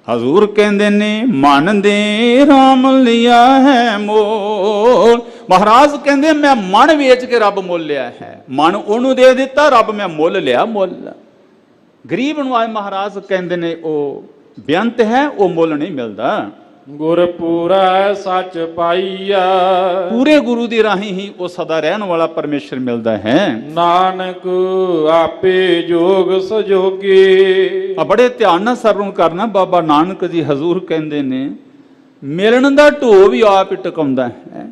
ਹਜ਼ੂਰ ਕਹਿੰਦੇ ਨੇ ਮਨ ਦੇ ਰਾਮ ਲਿਆ ਹੈ ਮੋਲ। ਮਹਾਰਾਜ ਕਹਿੰਦੇ ਮੈਂ ਮਨ ਵੇਚ ਕੇ ਰੱਬ ਮੁੱਲ ਲਿਆ ਹੈ। ਮਨ ਉਹਨੂੰ ਦੇ ਦਿੱਤਾ, ਰੱਬ ਮੈਂ ਮੁੱਲ ਲਿਆ। ਮੁੱਲ ਗਰੀਬ ਨਵਾਜ ਮਹਾਰਾਜ ਕਹਿੰਦੇ ਨੇ ਉਹ ਬੇਅੰਤ ਹੈ, ਉਹ ਮੁੱਲ ਨਹੀਂ ਮਿਲਦਾ। ਗੁਰ ਪੂਰਾ ਸੱਚ ਪਾਈਆ। ਪੂਰੇ ਗੁਰੂ ਦੀ ਰਾਹੀਂ ਹੀ ਉਹ ਸਦਾ ਰਹਿਣ ਵਾਲਾ ਪਰਮੇਸ਼ਰ ਮਿਲਦਾ ਹੈ। ਨਾਨਕ ਆਪੇ ਜੋਗ ਸਜੋਗੇ। ਆ ਬੜੇ ਧਿਆਨ ਨਾਲ ਸਰਵਣ ਕਰਨਾ। ਬਾਬਾ ਨਾਨਕ ਜੀ ਹਜ਼ੂਰ ਕਹਿੰਦੇ ਨੇ ਮਿਲਣ ਦਾ ਢੋ ਵੀ ਆਪ ਹੀ ਟਿਕਾਉਂਦਾ ਹੈ।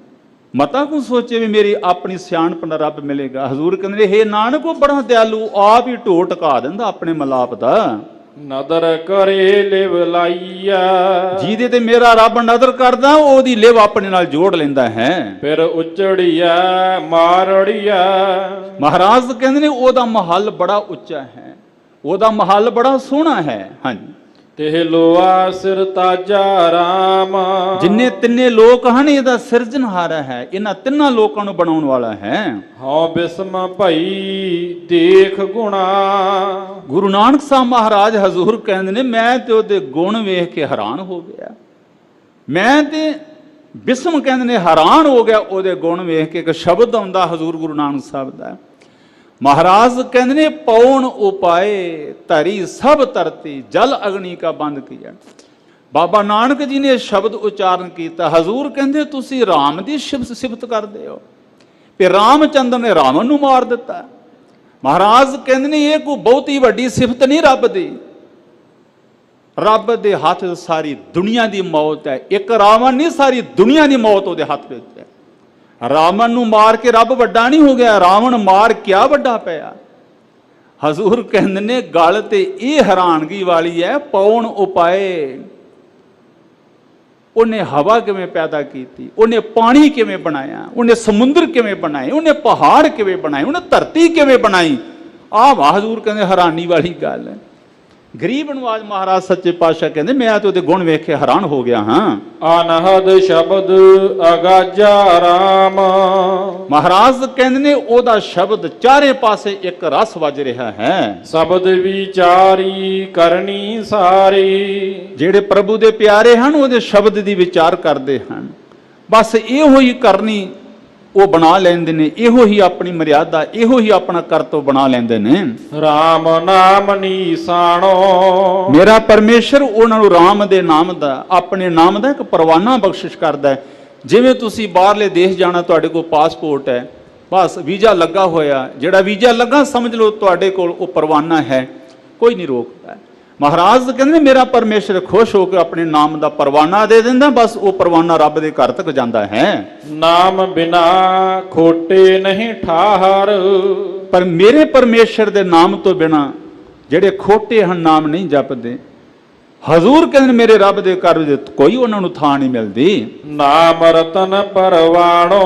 ਮਤਾ ਕੋ ਸੋਚੇ ਵੀ ਮੇਰੀ ਆਪਣੀ ਸਿਆਣਪ ਨਾਲ ਰੱਬ ਮਿਲੇਗਾ। ਹਜ਼ੂਰ ਕਹਿੰਦੇ ਨੇ ਹੇ ਨਾਨਕ ਉਹ ਬੜਾ ਦਿਆਲੂ, ਆਪ ਹੀ ਢੋ ਟਿਕਾ ਦਿੰਦਾ ਆਪਣੇ ਮਲਾਪ ਦਾ। ਨਦਰ ਕਰੇ ਲਿਵ ਲਾਈਆ। ਜਿਹਦੇ ਤੇ ਮੇਰਾ ਰੱਬ ਨਦਰ ਕਰਦਾ ਉਹਦੀ ਲਿਵ ਆਪਣੇ ਨਾਲ ਜੋੜ ਲੈਂਦਾ ਹੈ। ਫਿਰ ਉਚੜੀਆ ਮਾਰੜੀਆ। ਮਹਾਰਾਜ ਕਹਿੰਦੇ ਨੇ ਉਹਦਾ ਮਹੱਲ ਬੜਾ ਉੱਚਾ ਹੈ, ਉਹਦਾ ਮਹੱਲ ਬੜਾ ਸੋਹਣਾ ਹੈ। ਹਾਂਜੀ ਤੇ ਲੋਆ ਸਿਰ ਤਾਜਾ ਰਾਮ। ਜਿੰਨੇ ਤਿੰਨੇ ਲੋਕ ਹਨ ਇਹਦਾ ਸਿਰਜਣਹਾਰ ਹੈ, ਇਹਨਾਂ ਤਿੰਨਾਂ ਲੋਕਾਂ ਨੂੰ ਬਣਾਉਣ ਵਾਲਾ ਹੈ। ਹਉ ਬਿਸਮ ਭਈ ਦੇਖ ਗੁਣਾ। ਗੁਰੂ ਨਾਨਕ ਸਾਹਿਬ ਮਹਾਰਾਜ ਹਜ਼ੂਰ ਕਹਿੰਦੇ ਨੇ ਮੈਂ ਤੇ ਉਹਦੇ ਗੁਣ ਵੇਖ ਕੇ ਹੈਰਾਨ ਹੋ ਗਿਆ। ਮੈਂ ਤੇ ਬਿਸਮ ਕਹਿੰਦੇ ਨੇ ਹੈਰਾਨ ਹੋ ਗਿਆ ਉਹਦੇ ਗੁਣ ਵੇਖ ਕੇ। ਇੱਕ ਸ਼ਬਦ ਆਉਂਦਾ ਹਜ਼ੂਰ ਗੁਰੂ ਨਾਨਕ ਸਾਹਿਬ ਦਾ। ਮਹਾਰਾਜ ਕਹਿੰਦੇ ਨੇ ਪੌਣ ਉਪਾਏ ਧਰੀ ਸਭ ਧਰਤੀ ਜਲ ਅਗਨੀ ਕਾ ਬੰਦ ਕੀਆ। ਬਾਬਾ ਨਾਨਕ ਜੀ ਨੇ ਸ਼ਬਦ ਉਚਾਰਨ ਕੀਤਾ। ਹਜ਼ੂਰ ਕਹਿੰਦੇ ਤੁਸੀਂ ਰਾਮ ਦੀ ਸਿਫਤ ਕਰਦੇ ਹੋ ਕਿ ਰਾਮਚੰਦਰ ਨੇ ਰਾਵਣ ਨੂੰ ਮਾਰ ਦਿੱਤਾ। ਮਹਾਰਾਜ ਕਹਿੰਦੇ ਨੇ ਇਹ ਕੋਈ ਬਹੁਤੀ ਵੱਡੀ ਸਿਫਤ ਨਹੀਂ ਰੱਬ ਦੀ। ਰੱਬ ਦੇ ਹੱਥ ਸਾਰੀ ਦੁਨੀਆ ਦੀ ਮੌਤ ਹੈ। ਇੱਕ ਰਾਵਣ ਨਹੀਂ, ਸਾਰੀ ਦੁਨੀਆ ਦੀ ਮੌਤ ਉਹਦੇ ਹੱਥ ਵਿੱਚ ਹੈ। ਰਾਵਣ ਨੂੰ ਮਾਰ ਕੇ ਰੱਬ ਵੱਡਾ ਨਹੀਂ ਹੋ ਗਿਆ, ਰਾਵਣ ਮਾਰ ਕਿਆ ਵੱਡਾ ਪਿਆ। ਹਜ਼ੂਰ ਕਹਿੰਦੇ ਨੇ ਗੱਲ ਤੇ ਇਹ ਹੈਰਾਨਗੀ ਵਾਲੀ ਹੈ। ਪੌਣ ਉਪਾਏ, ਉਹਨੇ ਹਵਾ ਕਿਵੇਂ ਪੈਦਾ ਕੀਤੀ, ਉਹਨੇ ਪਾਣੀ ਕਿਵੇਂ ਬਣਾਇਆ, ਉਹਨੇ ਸਮੁੰਦਰ ਕਿਵੇਂ ਬਣਾਏ, ਉਹਨੇ ਪਹਾੜ ਕਿਵੇਂ ਬਣਾਏ, ਉਹਨੇ ਧਰਤੀ ਕਿਵੇਂ ਬਣਾਈ। ਆਹ ਹਜ਼ੂਰ ਕਹਿੰਦੇ ਹੈਰਾਨੀ ਵਾਲੀ ਗੱਲ ਹੈ। ਗਰੀਬ ਨਵਾਜ ਮਹਾਰਾਜ ਸੱਚੇ ਪਾਤਸ਼ਾਹ ਕਹਿੰਦੇ ਮੈਂ ਤੇ ਉਹਦੇ ਗੁਣ ਵੇਖ ਕੇ ਹੈਰਾਨ ਹੋ ਗਿਆ ਹਾਂ। ਅਨਹਦ ਸ਼ਬਦ ਅਗਾਜਾ ਰਾਮ। ਮਹਾਰਾਜ ਕਹਿੰਦੇ ਨੇ ਉਹਦਾ ਸ਼ਬਦ ਚਾਰੇ ਪਾਸੇ ਇੱਕ ਰਸ ਵੱਜ ਰਿਹਾ ਹੈ। ਸ਼ਬਦ ਵਿਚਾਰੀ ਕਰਨੀ ਸਾਰੀ। ਜਿਹੜੇ ਪ੍ਰਭੂ ਦੇ ਪਿਆਰੇ ਹਨ ਉਹਦੇ ਸ਼ਬਦ ਦੀ ਵਿਚਾਰ ਕਰਦੇ ਹਨ। ਬਸ ਇਹੋ ਹੀ ਕਰਨੀ ਉਹ ਬਣਾ ਲੈਂਦੇ ਨੇ, ਇਹੋ ਹੀ ਆਪਣੀ ਮਰਿਆਦਾ, ਇਹੋ ਹੀ ਆਪਣਾ ਕਰਤਵ ਬਣਾ ਲੈਂਦੇ ਨੇ। ਰਾਮ ਨਾਮ ਨੀਸਾਣੋ। ਮੇਰਾ ਪਰਮੇਸ਼ਰ ਉਹਨਾਂ ਨੂੰ ਰਾਮ ਦੇ ਨਾਮ ਦਾ, ਆਪਣੇ ਨਾਮ ਦਾ ਇੱਕ ਪਰਵਾਨਾ ਬਖਸ਼ਿਸ਼ ਕਰਦਾ ਹੈ। ਜਿਵੇਂ ਤੁਸੀਂ ਬਾਹਰਲੇ ਦੇਸ਼ ਜਾਣਾ, ਤੁਹਾਡੇ ਕੋਲ ਪਾਸਪੋਰਟ ਹੈ, ਬਸ ਵੀਜ਼ਾ ਲੱਗਾ ਹੋਇਆ, ਜਿਹੜਾ ਵੀਜ਼ਾ ਲੱਗਾ ਸਮਝ ਲਓ ਤੁਹਾਡੇ ਕੋਲ ਉਹ ਪਰਵਾਨਾ ਹੈ, ਕੋਈ ਨਹੀਂ ਰੋਕਦਾ। ਮਹਾਰਾਜ ਕਹਿੰਦੇ ਮੇਰਾ ਪਰਮੇਸ਼ਰ ਖੁਸ਼ ਹੋ ਕੇ ਆਪਣੇ ਨਾਮ ਦਾ ਪਰਵਾਨਾ ਦੇ ਦਿੰਦਾ। ਬਸ ਉਹ ਪਰਵਾਨਾ ਰੱਬ ਦੇ ਘਰ ਤੱਕ ਜਾਂਦਾ ਹੈ। ਨਾਮ ਬਿਨਾ ਖੋਟੇ ਨਹੀਂ ਠਾਹਰ। ਪਰ ਮੇਰੇ ਪਰਮੇਸ਼ਰ ਦੇ ਨਾਮ ਤੋਂ ਬਿਨਾ ਜਿਹੜੇ ਖੋਟੇ ਹਨ ਨਾਮ ਨਹੀਂ ਜਪਦੇ। ਹਜ਼ੂਰ ਕਹਿੰਦੇ ਮੇਰੇ ਰੱਬ ਦੇ ਘਰ ਵਿੱਚ ਕੋਈ ਉਹਨਾਂ ਨੂੰ ਥਾਂ ਨਹੀਂ ਮਿਲਦੀ। ਨਾਮ ਰਤਨ ਪਰਵਾਣੋ।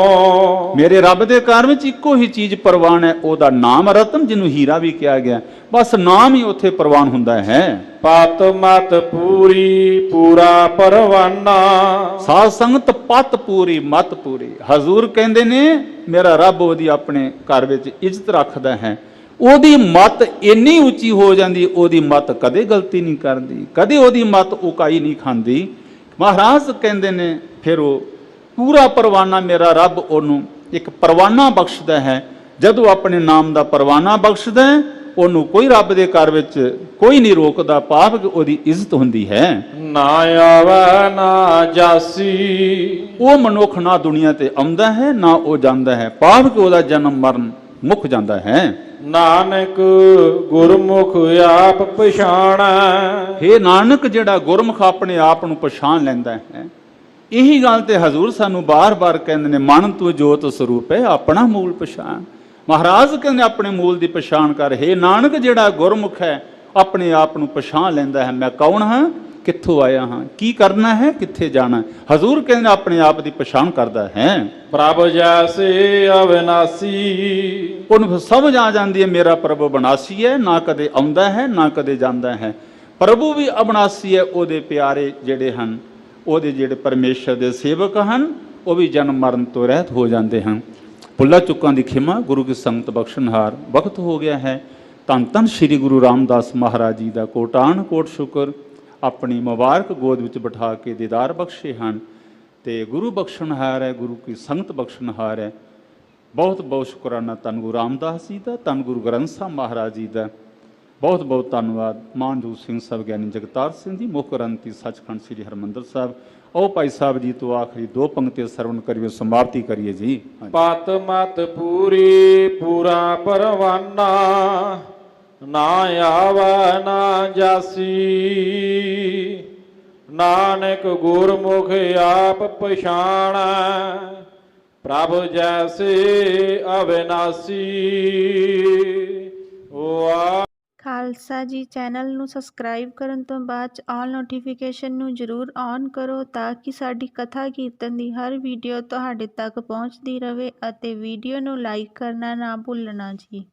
ਮੇਰੇ ਰੱਬ ਦੇ ਘਰ ਵਿੱਚ ਇੱਕੋ ਹੀ ਚੀਜ਼ ਪ੍ਰਵਾਨ ਹੈ, ਉਹਦਾ ਨਾਮ ਰਤਨ, ਜਿਹਨੂੰ ਹੀਰਾ ਵੀ ਕਿਹਾ ਗਿਆ। ਬਸ ਨਾਮ ਹੀ ਉੱਥੇ ਪ੍ਰਵਾਨ ਹੁੰਦਾ ਹੈ। ਪਤ ਮਤ ਪੂਰੀ ਪੂਰਾ ਪਰਵਾਨਾ। ਸਾਧ ਸੰਗਤ ਪਤ ਪੂਰੀ ਮਤ ਪੂਰੀ। ਹਜ਼ੂਰ ਕਹਿੰਦੇ ਨੇ ਮੇਰਾ ਰੱਬ ਉਹਦੀ ਆਪਣੇ ਘਰ ਵਿੱਚ ਇੱਜ਼ਤ ਰੱਖਦਾ ਹੈ। ਉਹਦੀ ਮਤ ਇੰਨੀ ਉੱਚੀ ਹੋ ਜਾਂਦੀ, ਉਹਦੀ ਮਤ ਕਦੇ ਗਲਤੀ ਨਹੀਂ ਕਰਦੀ, ਕਦੇ ਉਹਦੀ ਮਤ ਉਕਾਈ ਨਹੀਂ ਖਾਂਦੀ। ਮਹਾਰਾਜ ਕਹਿੰਦੇ ਨੇ ਫਿਰ ਉਹ ਪੂਰਾ ਪਰਵਾਨਾ ਮੇਰਾ ਰੱਬ ਉਹਨੂੰ ਇੱਕ ਪਰਵਾਨਾ ਬਖਸ਼ਦਾ ਹੈ। ਜਦੋਂ ਆਪਣੇ ਨਾਮ ਦਾ ਪਰਵਾਨਾ ਬਖਸ਼ਦਾ ਹੈ ਉਹਨੂੰ ਕੋਈ ਰੱਬ ਦੇ ਘਰ ਵਿੱਚ ਕੋਈ ਨਹੀਂ ਰੋਕਦਾ, ਪਾਪ ਕਿ ਉਹਦੀ ਇੱਜ਼ਤ ਹੁੰਦੀ ਹੈ। ਨਾ ਆਵੈ ਨਾ ਜਾਸੀ। ਉਹ ਮਨੁੱਖ ਨਾ ਦੁਨੀਆ ਤੇ ਆਉਂਦਾ ਹੈ ਨਾ ਉਹ ਜਾਂਦਾ ਹੈ, ਪਾਪ ਕਿ ਉਹਦਾ ਜਨਮ ਮਰਨ ਮੁੱਕ ਜਾਂਦਾ ਹੈ। ਨਾਨਕ ਗੁਰਮੁਖ ਆਪ ਪਛਾਣੈ। ਹੇ ਨਾਨਕ ਜਿਹੜਾ ਗੁਰਮੁਖ ਆਪਣੇ ਆਪ ਨੂੰ ਪਛਾਣ ਲੈਂਦਾ ਹੈ। ਇਹੀ ਗੱਲ ਤੇ ਹਜ਼ੂਰ ਸਾਨੂੰ ਬਾਰ-ਬਾਰ ਕਹਿੰਦੇ ਨੇ ਮਨ ਤੂੰ ਜੋਤ ਸਰੂਪ ਹੈ ਆਪਣਾ ਮੂਲ ਪਛਾਣ। ਮਹਾਰਾਜ ਕਹਿੰਦੇ ਆਪਣੇ ਮੂਲ ਦੀ ਪਛਾਣ ਕਰ। ਹੇ ਨਾਨਕ ਜਿਹੜਾ ਗੁਰਮੁਖ ਹੈ ਆਪਣੇ ਆਪ ਨੂੰ ਪਛਾਣ ਲੈਂਦਾ ਹੈ, ਮੈਂ ਕੌਣ ਹਾਂ, ਕਿੱਥੋਂ ਆਇਆ ਹਾਂ, ਕੀ ਕਰਨਾ ਹੈ, ਕਿੱਥੇ ਜਾਣਾ ਹੈ। ਹਜ਼ੂਰ ਕਹਿੰਦੇ ਆਪਣੇ ਆਪ ਦੀ ਪਛਾਣ ਕਰਦਾ ਹੈ। ਪ੍ਰਭ ਜੈਸੇ ਅਵਿਨਾਸੀ, ਉਹਨੂੰ ਫਿਰ ਸਮਝ ਆ ਜਾਂਦੀ ਹੈ ਮੇਰਾ ਪ੍ਰਭੂ ਅਬਿਨਾਸੀ ਹੈ, ਨਾ ਕਦੇ ਆਉਂਦਾ ਹੈ ਨਾ ਕਦੇ ਜਾਂਦਾ ਹੈ। ਪ੍ਰਭੂ ਵੀ ਅਬਿਨਾਸੀ ਹੈ, ਉਹਦੇ ਪਿਆਰੇ ਜਿਹੜੇ ਹਨ, ਉਹਦੇ ਜਿਹੜੇ ਪਰਮੇਸ਼ਰ ਦੇ ਸੇਵਕ ਹਨ, ਉਹ ਵੀ ਜਨਮ ਮਰਨ ਤੋਂ ਰਹਿਤ ਹੋ ਜਾਂਦੇ ਹਨ। ਭੁੱਲਾਂ ਚੁੱਕਾਂ ਦੀ ਖਿਮਾ, ਗੁਰੂ ਕੀ ਸੰਗਤ ਬਖਸ਼ਣਹਾਰ। ਵਕਤ ਹੋ ਗਿਆ ਹੈ। ਧੰਨ ਧੰਨ ਸ੍ਰੀ ਗੁਰੂ ਰਾਮਦਾਸ ਮਹਾਰਾਜ ਜੀ ਦਾ ਕੋਟਾਨ ਕੋਟ ਸ਼ੁਕਰ, ਆਪਣੀ ਮੁਬਾਰਕ ਗੋਦ ਵਿੱਚ ਬਿਠਾ ਕੇ ਦੀਦਾਰ ਬਖਸ਼ੇ ਹਨ। ਤੇ ਗੁਰੂ ਬਖਸ਼ਣਹਾਰ ਹੈ, ਗੁਰੂ ਕੀ ਸੰਗਤ ਬਖਸ਼ਣਹਾਰ ਹੈ। ਬਹੁਤ ਬਹੁਤ ਸ਼ੁਕਰਾਨਾ ਧੰਨ ਗੁਰੂ ਰਾਮਦਾਸ ਜੀ ਦਾ, ਧੰਨ ਗੁਰੂ ਗ੍ਰੰਥ ਸਾਹਿਬ ਮਹਾਰਾਜ ਜੀ ਦਾ। ਬਹੁਤ ਬਹੁਤ ਧੰਨਵਾਦ ਮਾਨਜੋਤ ਸਿੰਘ ਸਾਹਿਬ, ਗਿਆਨੀ ਜਗਤਾਰ ਸਿੰਘ ਜੀ, ਮੁੱਖ ਗ੍ਰੰਥੀ ਸੱਚਖੰਡ ਸ੍ਰੀ ਹਰਿਮੰਦਰ ਸਾਹਿਬ। ਉਹ ਭਾਈ ਸਾਹਿਬ ਜੀ ਤੋਂ ਆਖਰੀ ਦੋ ਪੰਕਤੀਆਂ ਸਰਵਣ ਕਰੀਏ, ਸਮਾਪਤੀ ਕਰੀਏ ਜੀ। ਪਤ ਮਤ ਪੂਰੀ ਪੂਰਾ ਪਰਵਾਨਾ, ਨਾ ਆਵੈ ਨਾ ਜਾਸੀ। ਨਾਨਕ ਗੁਰਮੁਖ ਆਪ ਪਛਾਣੈ, ਪ੍ਰਭ ਜੈਸੇ ਅਵਿਨਾਸੀ। ਵਾ ਖਾਲਸਾ ਜੀ ਚੈਨਲ ਨੂੰ ਸਬਸਕ੍ਰਾਈਬ ਕਰਨ ਤੋਂ ਬਾਅਦ 'ਚ ਆਲ ਨੋਟੀਫਿਕੇਸ਼ਨ ਨੂੰ ਜ਼ਰੂਰ ਔਨ ਕਰੋ ਤਾਂ ਕਿ ਸਾਡੀ ਕਥਾ ਕੀਰਤਨ ਦੀ ਹਰ ਵੀਡੀਓ ਤੁਹਾਡੇ ਤੱਕ ਪਹੁੰਚਦੀ ਰਹੇ ਅਤੇ ਵੀਡੀਓ ਨੂੰ ਲਾਈਕ ਕਰਨਾ ਨਾ ਭੁੱਲਣਾ ਜੀ।